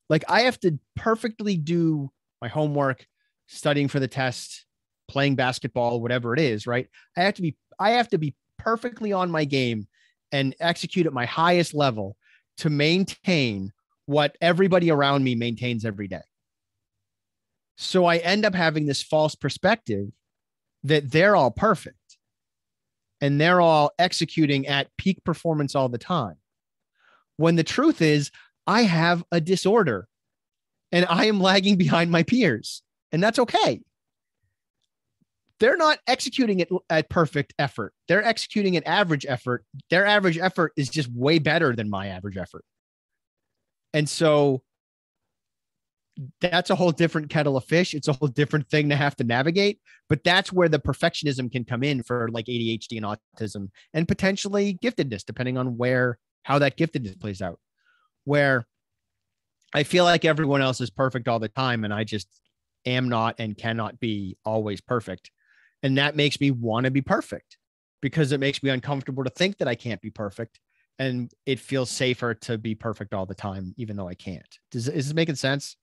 Like I have to perfectly do my homework, studying for the test, playing basketball, whatever it is, right? I have to be perfectly on my game and execute at my highest level to maintain what everybody around me maintains every day. So I end up having this false perspective that they're all perfect and they're all executing at peak performance all the time. When the truth is, I have a disorder and I am lagging behind my peers, and that's okay. They're not executing it at perfect effort. They're executing at average effort. Their average effort is just way better than my average effort. And so that's a whole different kettle of fish. It's a whole different thing to have to navigate, but that's where the perfectionism can come in for like ADHD and autism and potentially giftedness, depending on how that giftedness plays out, where I feel like everyone else is perfect all the time. And I just am not and cannot be always perfect. And that makes me want to be perfect because it makes me uncomfortable to think that I can't be perfect. And it feels safer to be perfect all the time, even though I can't. Is this making sense?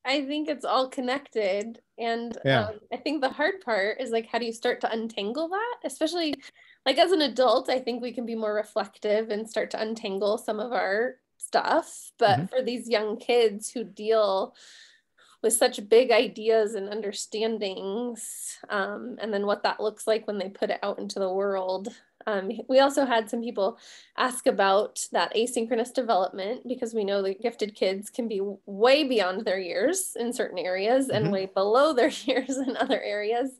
I think it's all connected. And Yeah. I think the hard part is like, how do you start to untangle that? Especially like as an adult, I think we can be more reflective and start to untangle some of our stuff. But for these young kids who deal with such big ideas and understandings, and then what that looks like when they put it out into the world. We also had some people ask about that asynchronous development because we know that gifted kids can be way beyond their years in certain areas and way below their years in other areas.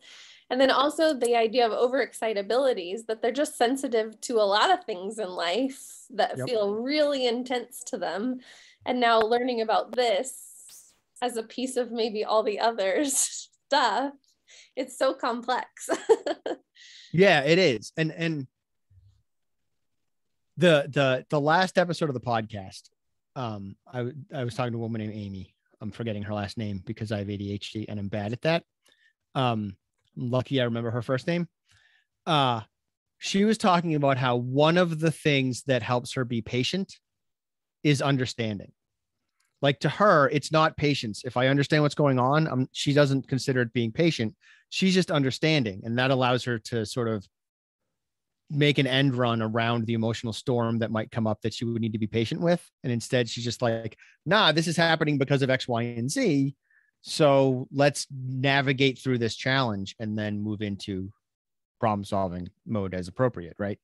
And then also the idea of overexcitabilities, that they're just sensitive to a lot of things in life that feel really intense to them. And now learning about this as a piece of maybe all the others stuff, it's so complex. Yeah, it is. And the last episode of the podcast, I was talking to a woman named Amy. I'm forgetting her last name because I have ADHD and I'm bad at that. I'm lucky I remember her first name. She was talking about how one of the things that helps her be patient is understanding. Like to her, it's not patience. If I understand what's going on, she doesn't consider it being patient. She's just understanding. And that allows her to sort of make an end run around the emotional storm that might come up that she would need to be patient with. And instead, she's just like, nah, this is happening because of X, Y, and Z. So let's navigate through this challenge and then move into problem solving mode as appropriate, right?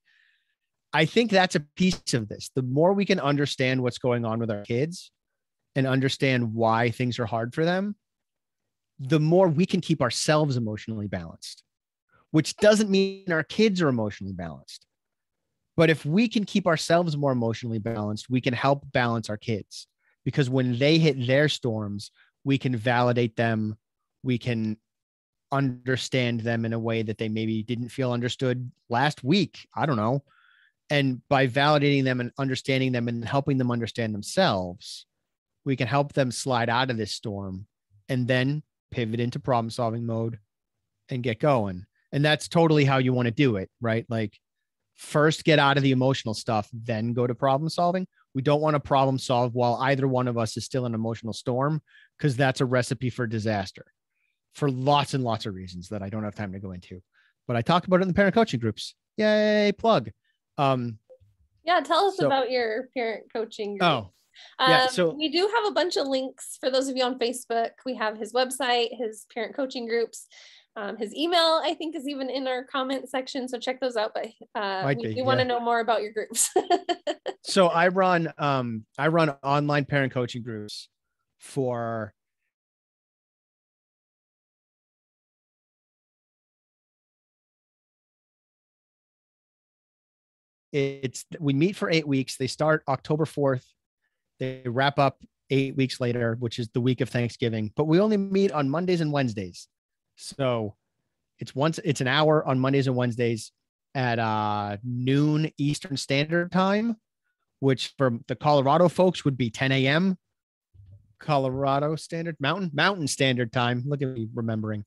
I think that's a piece of this. The more we can understand what's going on with our kids and understand why things are hard for them, the more we can keep ourselves emotionally balanced, which doesn't mean our kids are emotionally balanced. But if we can keep ourselves more emotionally balanced, we can help balance our kids, because when they hit their storms, we can validate them. We can understand them in a way that they maybe didn't feel understood last week. I don't know. And by validating them and understanding them and helping them understand themselves, we can help them slide out of this storm and then pivot into problem solving mode and get going. And that's totally how you want to do it, right? Like first get out of the emotional stuff, then go to problem solving. We don't want to problem solve while either one of us is still in an emotional storm, because that's a recipe for disaster for lots and lots of reasons that I don't have time to go into. But I talk about it in the parent coaching groups. Yay, plug. Yeah, tell us about your parent coaching group. Oh, yeah. So we do have a bunch of links for those of you on Facebook. We have his website, his parent coaching groups. His email, I think, is even in our comment section. So check those out. But we want to know more about your groups. So I run online parent coaching groups for we meet for 8 weeks. They start October 4th. They wrap up 8 weeks later, which is the week of Thanksgiving, but we only meet on Mondays and Wednesdays. So it's an hour on Mondays and Wednesdays at noon Eastern Standard Time, which for the Colorado folks would be 10 a.m. Colorado standard, mountain standard time. Look at me remembering.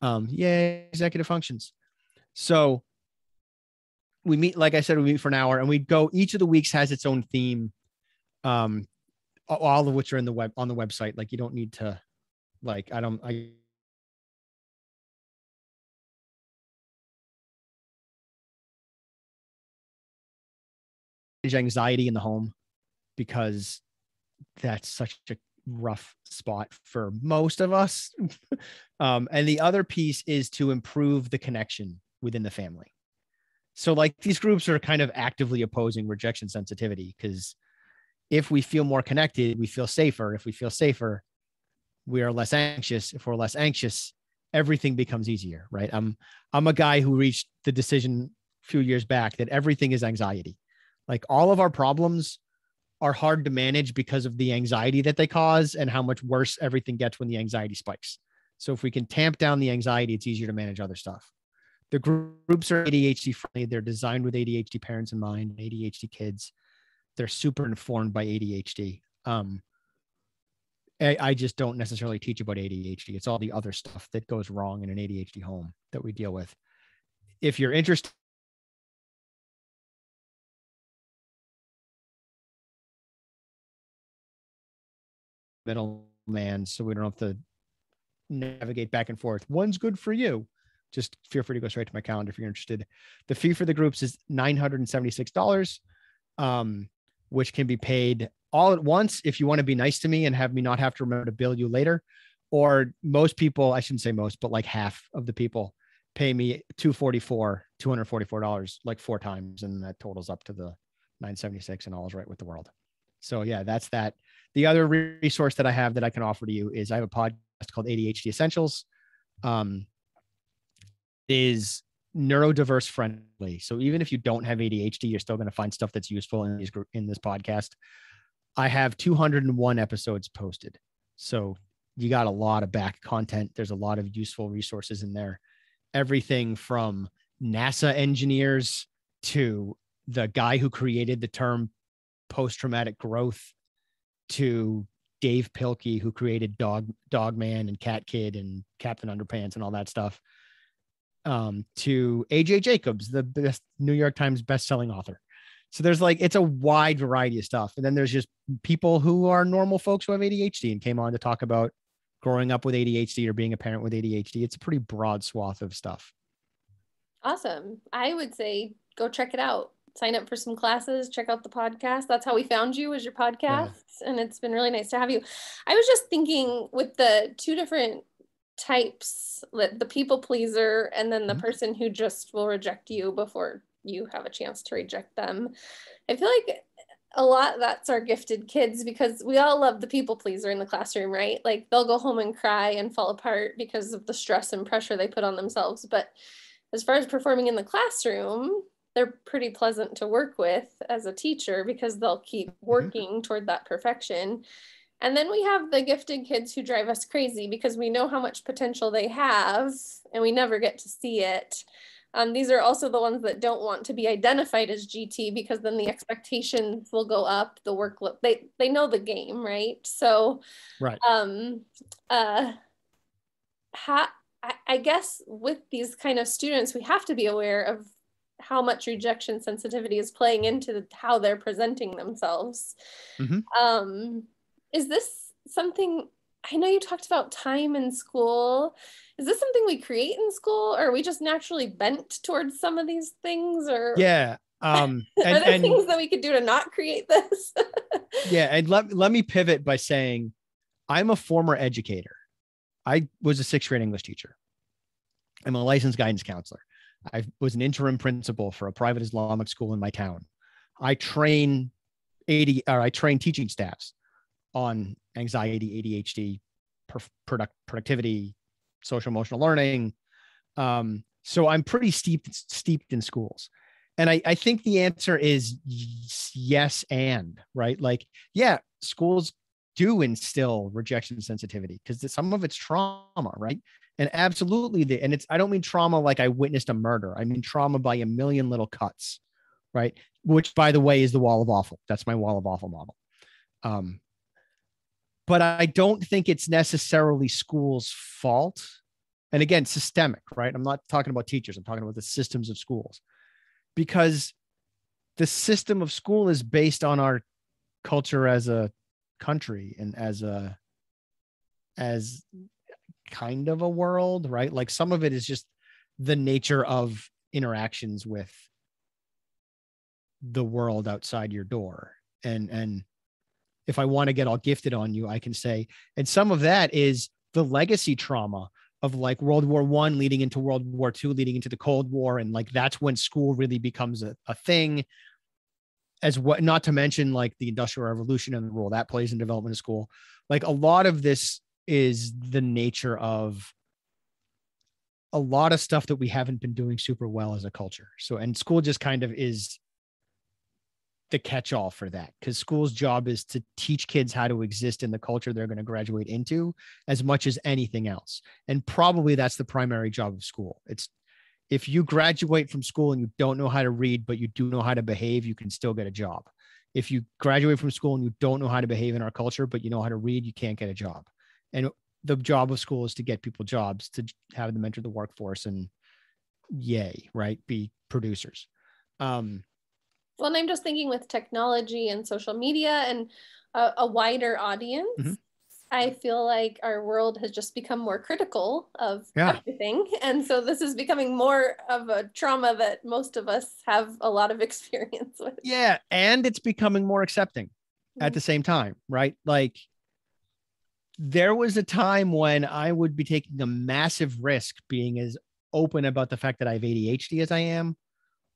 Yeah, executive functions. So we meet, like I said, we meet for an hour and we go, each of the weeks has its own theme. All of which are on the website. Like you don't need to, like, I anxiety in the home, because that's such a rough spot for most of us. And the other piece is to improve the connection within the family. So like these groups are kind of actively opposing rejection sensitivity, because if we feel more connected, we feel safer. If we feel safer, we are less anxious. If we're less anxious, everything becomes easier, right? I'm a guy who reached the decision a few years back that everything is anxiety. Like all of our problems are hard to manage because of the anxiety that they cause and how much worse everything gets when the anxiety spikes. So if we can tamp down the anxiety, it's easier to manage other stuff. The groups are ADHD friendly. They're designed with ADHD parents in mind, ADHD kids. They're super informed by ADHD. I just don't necessarily teach about ADHD. It's all the other stuff that goes wrong in an ADHD home that we deal with. If you're interested, middleman, so we don't have to navigate back and forth. One's good for you. Just feel free to go straight to my calendar if you're interested. The fee for the groups is $976, which can be paid all at once if you want to be nice to me and have me not have to remember to bill you later. Or most people, I shouldn't say most, but like half of the people pay me $244 like 4 times, and that totals up to the $976, and all is right with the world. So yeah, that's that. The other resource that I have that I can offer to you is I have a podcast called ADHD Essentials. Is neurodiverse friendly. So even if you don't have ADHD, you're still going to find stuff that's useful in this podcast. I have 201 episodes posted. So you got a lot of back content. There's a lot of useful resources in there. Everything from NASA engineers to the guy who created the term post-traumatic growth to Dave Pilkey, who created Dog Man and Cat Kid and Captain Underpants and all that stuff, to AJ Jacobs, the best New York Times best-selling author. So there's like, it's a wide variety of stuff. And then there's just people who are normal folks who have ADHD and came on to talk about growing up with ADHD or being a parent with ADHD. It's a pretty broad swath of stuff. Awesome. I would say go check it out. Sign up for some classes, check out the podcast. That's how we found you, was your podcast. Yeah. And it's been really nice to have you. I was just thinking with the 2 different types, the people pleaser and then the person who just will reject you before you have a chance to reject them. I feel like a lot that's our gifted kids, because we all love the people pleaser in the classroom, right? Like they'll go home and cry and fall apart because of the stress and pressure they put on themselves. But as far as performing in the classroom, they're pretty pleasant to work with as a teacher because they'll keep working toward that perfection. And then we have the gifted kids who drive us crazy because we know how much potential they have and we never get to see it. These are also the ones that don't want to be identified as GT because then the expectations will go up, the workload, they know the game, right? So, right. I guess with these kind of students, we have to be aware of how much rejection sensitivity is playing into how they're presenting themselves. Is this something, I know you talked about time in school. Is this something we create in school, or are we just naturally bent towards some of these things? Or yeah, are there things that we could do to not create this? Yeah, and let me pivot by saying I'm a former educator. I was a 6th grade English teacher. I'm a licensed guidance counselor. I was an interim principal for a private Islamic school in my town. I train teaching staffs on anxiety, ADHD, productivity, social emotional learning. So I'm pretty steeped in schools. And I think the answer is yes. And right. Like, yeah, schools do instill rejection sensitivity because some of it's trauma. Right. And absolutely. I don't mean trauma like I witnessed a murder. I mean trauma by a million little cuts. Right. Which, by the way, is the wall of awful. That's my wall of awful model. But I don't think it's necessarily school's fault. And again, systemic, right? I'm not talking about teachers. I'm talking about the systems of schools, because the system of school is based on our culture as a country and as kind of a world, right? Like some of it is just the nature of interactions with the world outside your door. And if I want to get all gifted on you, I can say, and some of that is the legacy trauma of like World War I leading into World War II, leading into the Cold War. And like, that's when school really becomes a thing, as what, not to mention like the Industrial Revolution and the role that plays in development of school. Like a lot of this is the nature of a lot of stuff that we haven't been doing super well as a culture. So, and school just kind of is the catch-all for that, because school's job is to teach kids how to exist in the culture they're going to graduate into as much as anything else. And probably that's the primary job of school. It's, if you graduate from school and you don't know how to read, but you do know how to behave, you can still get a job. If you graduate from school and you don't know how to behave in our culture, but you know how to read, you can't get a job. And the job of school is to get people jobs, to have them enter the workforce and yay, right? Be producers. Well, and I'm just thinking with technology and social media and a wider audience, Mm-hmm. I feel like our world has just become more critical of Yeah. everything. And so this is becoming more of a trauma that most of us have a lot of experience with. Yeah. And it's becoming more accepting at the same time, right? Like there was a time when I would be taking a massive risk being as open about the fact that I have ADHD as I am,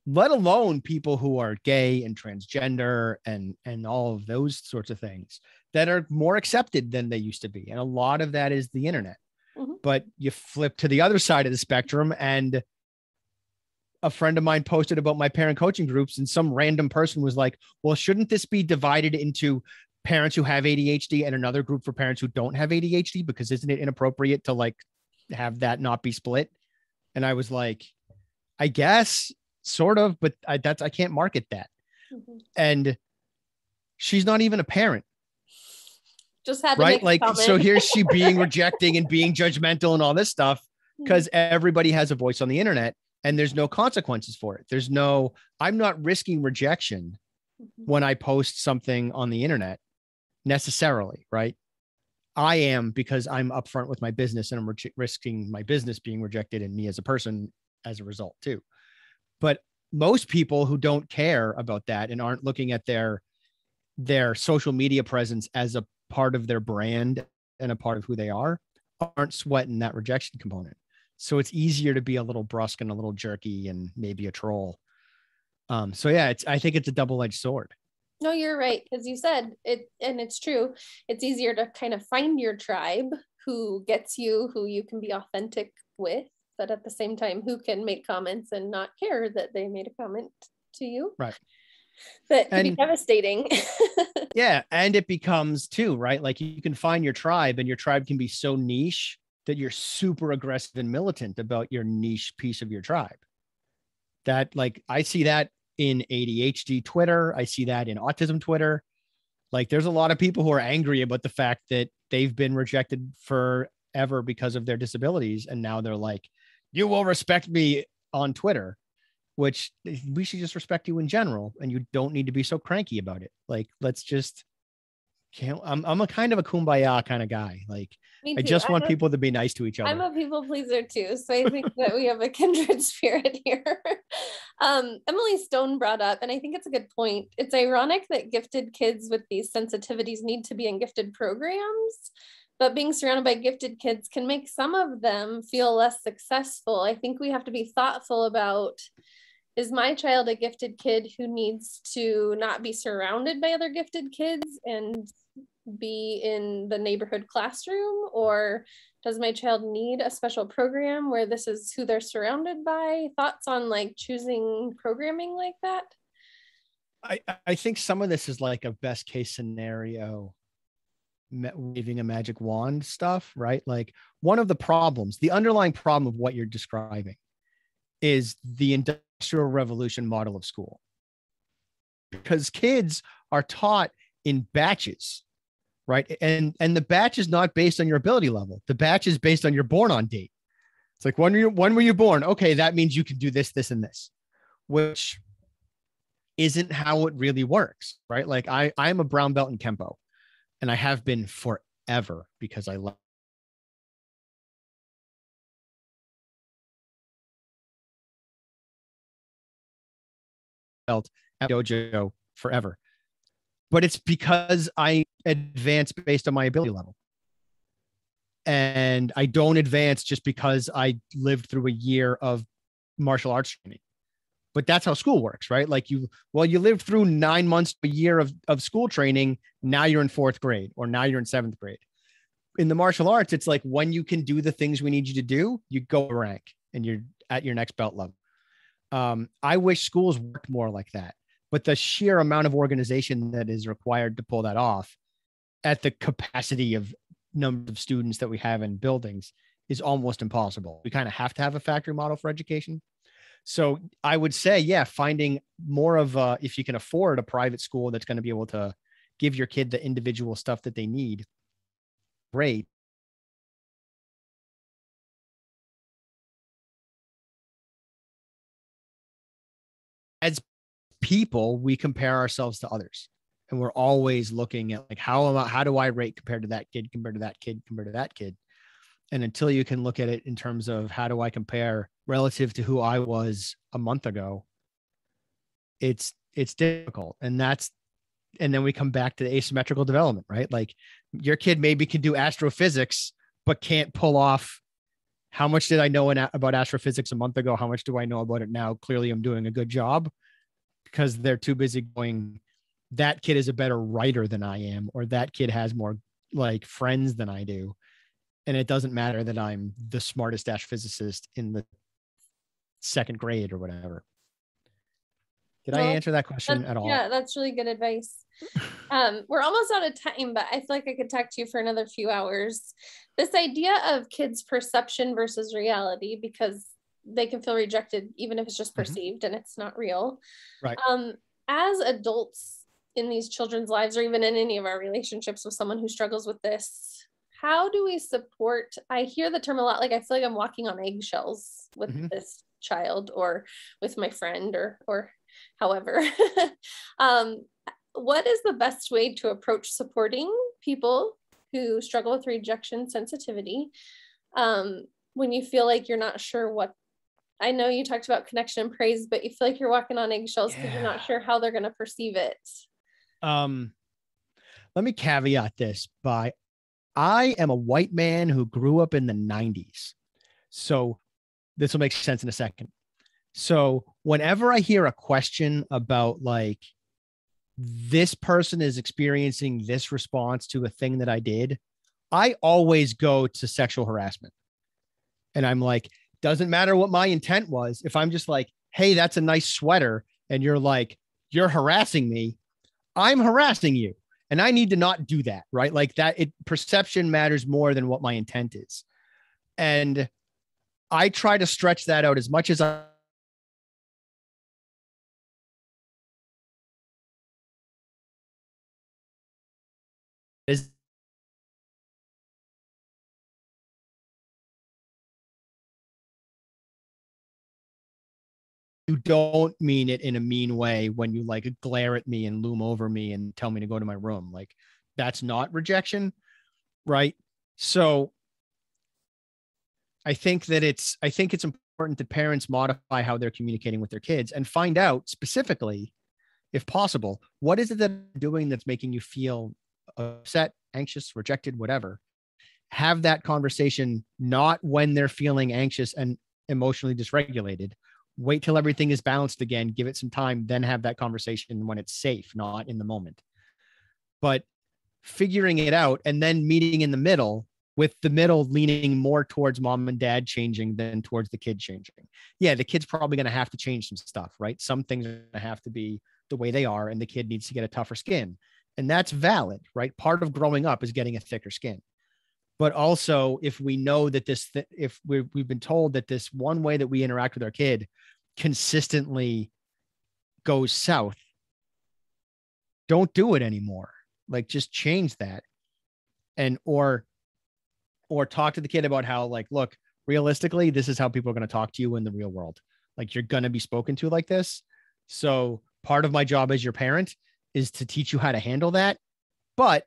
let alone people who are gay and transgender and all of those sorts of things that are more accepted than they used to be. And a lot of that is the internet. Mm-hmm. But you flip to the other side of the spectrum, and a friend of mine posted about my parent coaching groups, and some random person was like, well, shouldn't this be divided into parents who have ADHD and another group for parents who don't have ADHD? Because isn't it inappropriate to like have that not be split? And I was like, I guess sort of, but I can't market that. Mm-hmm. And she's not even a parent. Just had to right. make Like, a comment. so here's she being rejecting and being judgmental and all this stuff, because everybody has a voice on the internet and there's no consequences for it. There's no, I'm not risking rejection when I post something on the internet necessarily. Right. I am, because I'm upfront with my business and I'm risking my business being rejected and me as a person as a result too. But most people who don't care about that and aren't looking at their social media presence as a part of their brand and a part of who they are, aren't sweating that rejection component. So it's easier to be a little brusque and a little jerky and maybe a troll. So yeah, I think it's a double-edged sword. No, you're right. Because you said it, and it's true. It's easier to kind of find your tribe who gets you, who you can be authentic with, but at the same time, who can make comments and not care that they made a comment to you. Right. That can be devastating. Yeah. And it becomes too, right? Like you can find your tribe, and your tribe can be so niche that you're super aggressive and militant about your niche piece of your tribe. That, like, I see that in ADHD Twitter. I see that in autism Twitter. Like there's a lot of people who are angry about the fact that they've been rejected forever because of their disabilities. And now they're like, you will respect me on Twitter, which we should just respect you in general. And you don't need to be so cranky about it. Like, let's just, I'm a kind of a kumbaya kind of guy. Like, I just want people to be nice to each other. I'm a people pleaser too. So I think that we have a kindred spirit here. Emily Stone brought up, and I think it's a good point. It's ironic that gifted kids with these sensitivities need to be in gifted programs, but being surrounded by gifted kids can make some of them feel less successful. I think we have to be thoughtful about, is my child a gifted kid who needs to not be surrounded by other gifted kids and be in the neighborhood classroom? Or does my child need a special program where this is who they're surrounded by? Thoughts on like choosing programming like that? I think some of this is like a best case scenario, waving a magic wand stuff, right? Like one of the problems, the underlying problem of what you're describing is the Industrial Revolution model of school. Because kids are taught in batches right? And the batch is not based on your ability level. The batch is based on your born on date. It's like, when were you born? Okay, that means you can do this, this, and this, which isn't how it really works, right? Like I'm a brown belt in Kempo, and I have been forever because I love belt at dojo forever. But it's because I advance based on my ability level. And I don't advance just because I lived through a year of martial arts training. But that's how school works, right? Like you lived through 9 months, a year of school training. Now you're in 4th grade, or now you're in 7th grade. In the martial arts, it's like, when you can do the things we need you to do, you go rank and you're at your next belt level. I wish schools worked more like that, but the sheer amount of organization that is required to pull that off at the capacity of number of students that we have in buildings is almost impossible. We kind of have to have a factory model for education. So I would say, yeah, finding more of if you can afford a private school that's going to be able to give your kid the individual stuff that they need, great. As people, we compare ourselves to others, and we're always looking at like, how do I rate compared to that kid, compared to that kid, compared to that kid? And until you can look at it in terms of how do I compare relative to who I was a month ago, it's difficult. And then we come back to the asymmetrical development, right? Like your kid maybe can do astrophysics, but can't pull off, how much did I know about astrophysics a month ago? How much do I know about it now? Clearly I'm doing a good job, because they're too busy going, that kid is a better writer than I am, or that kid has more like friends than I do. And it doesn't matter that I'm the smartest astrophysicist in the 2nd grade or whatever. Did I answer that question at all? Yeah, that's really good advice. We're almost out of time, but I feel like I could talk to you for another few hours. This idea of kids' perception versus reality, because they can feel rejected even if it's just perceived and it's not real. Right. As adults in these children's lives, or even in any of our relationships with someone who struggles with this, how do we support? I hear the term a lot, like I feel like I'm walking on eggshells with this child, or with my friend, or however. What is the best way to approach supporting people who struggle with rejection sensitivity when you feel like you're not sure what? I know you talked about connection and praise, but you feel like you're walking on eggshells because you're not sure how they're going to perceive it. Let me caveat this by, I am a white man who grew up in the 90s. So this will make sense in a second. So whenever I hear a question about like, this person is experiencing this response to a thing that I did, I always go to sexual harassment. And I'm like, doesn't matter what my intent was. If I'm just like, hey, that's a nice sweater, and you're like, you're harassing me, I'm harassing you. And I need to not do that, right? Like that, perception matters more than what my intent is. And I try to stretch that out as much as I is. You don't mean it in a mean way when you like glare at me and loom over me and tell me to go to my room. Like that's not rejection, right? So I think it's important that parents modify how they're communicating with their kids and find out specifically, if possible, what is it that they're doing that's making you feel upset, anxious, rejected, whatever. Have that conversation, not when they're feeling anxious and emotionally dysregulated. Wait till everything is balanced again, give it some time, then have that conversation when it's safe, not in the moment. But figuring it out and then meeting in the middle, with the middle leaning more towards mom and dad changing than towards the kid changing. Yeah, the kid's probably going to have to change some stuff, right? Some things are going to have to be the way they are, and the kid needs to get a tougher skin. And that's valid, right? Part of growing up is getting a thicker skin. But also, if we know that if we've been told that this one way that we interact with our kid consistently goes south, don't do it anymore. Like just change that. and or talk to the kid about how, like, look, realistically, this is how people are going to talk to you in the real world. Like, you're going to be spoken to like this. So part of my job as your parent is to teach you how to handle that. But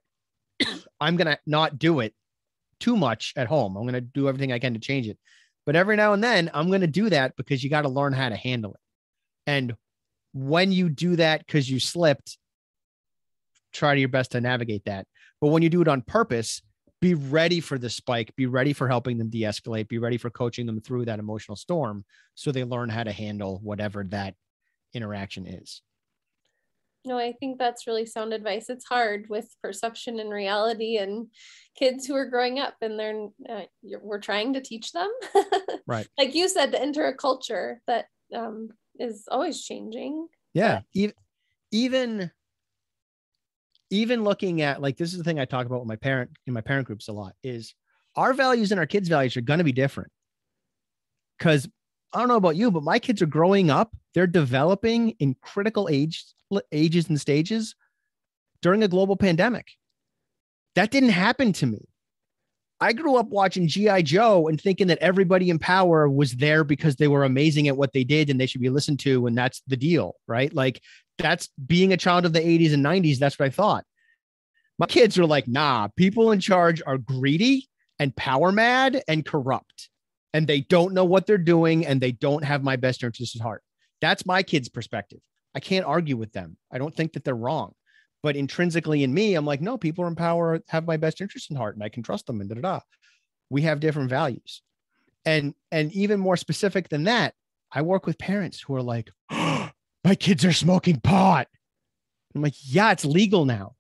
I'm going to not do it too much at home. I'm going to do everything I can to change it. But every now and then I'm going to do that because you got to learn how to handle it. And when you do that because you slipped, try your best to navigate that. But when you do it on purpose, be ready for the spike, be ready for helping them de-escalate, be ready for coaching them through that emotional storm so they learn how to handle whatever that interaction is. No, I think that's really sound advice. It's hard with perception and reality and kids who are growing up, and we're trying to teach them. Right. Like you said, to enter a culture that is always changing. Yeah. But even looking at, like, this is the thing I talk about with my parent groups a lot, is our values and our kids' values are going to be different. Because I don't know about you, but my kids are growing up. They're developing in critical ages and stages during a global pandemic. That didn't happen to me. I grew up watching G.I. Joe and thinking that everybody in power was there because they were amazing at what they did and they should be listened to. And that's the deal, right? Like, that's being a child of the 80s and 90s. That's what I thought. My kids are like, nah, people in charge are greedy and power mad and corrupt, and they don't know what they're doing, and they don't have my best interest at heart. That's my kids' perspective. I can't argue with them. I don't think that they're wrong, but intrinsically in me, I'm like, no, people in power have my best interest in heart, and I can trust them, and da-da-da. We have different values. And even more specific than that, I work with parents who are like, oh, my kids are smoking pot. I'm like, yeah, it's legal now.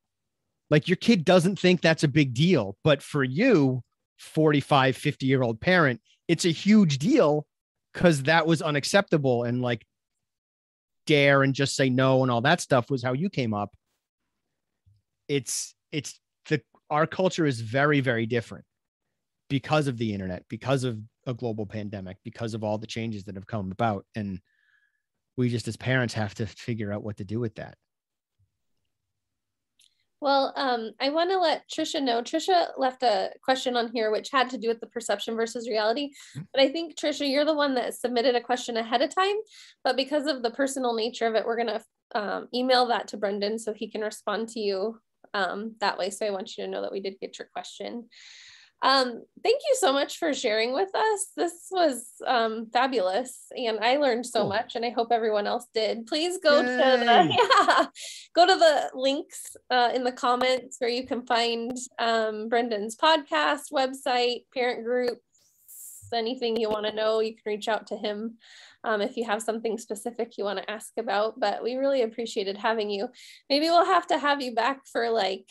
Like, your kid doesn't think that's a big deal, but for you, 45, 50-year-old parent, it's a huge deal because that was unacceptable. And like, dare and just say no and all that stuff was how you came up. Our culture is very, very different because of the internet, because of a global pandemic, because of all the changes that have come about. And we just, as parents, have to figure out what to do with that. Well, I want to let Trisha know. Trisha left a question on here which had to do with the perception versus reality. But I think, Trisha, you're the one that submitted a question ahead of time. But because of the personal nature of it, we're going to email that to Brendan so he can respond to you that way. So I want you to know that we did get your question. Thank you so much for sharing with us. This was fabulous, and I learned so much, and I hope everyone else did. Please go go to the links in the comments where you can find Brendan's podcast, website, parent groups, anything you want to know. You can reach out to him if you have something specific you want to ask about. But we really appreciated having you. Maybe we'll have to have you back for like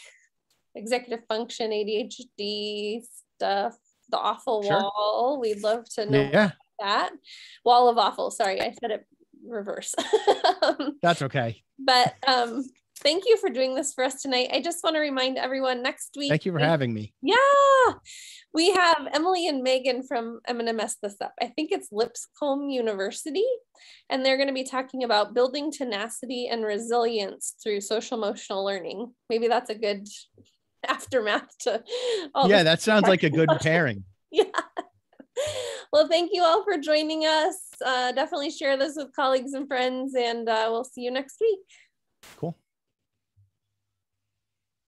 executive function, ADHD stuff, the awful wall. We'd love to know about that. Wall of awful. Sorry, I said it reverse. That's okay. But thank you for doing this for us tonight. I just want to remind everyone next week. Thank you for having me. Yeah. We have Emily and Megan from, I'm going to mess this up, I think it's Lipscomb University, and they're going to be talking about building tenacity and resilience through social emotional learning. Maybe that's a good aftermath to all. Yeah, that sounds like a good pairing. Yeah. Well, thank you all for joining us. Definitely share this with colleagues and friends, and we'll see you next week. Cool.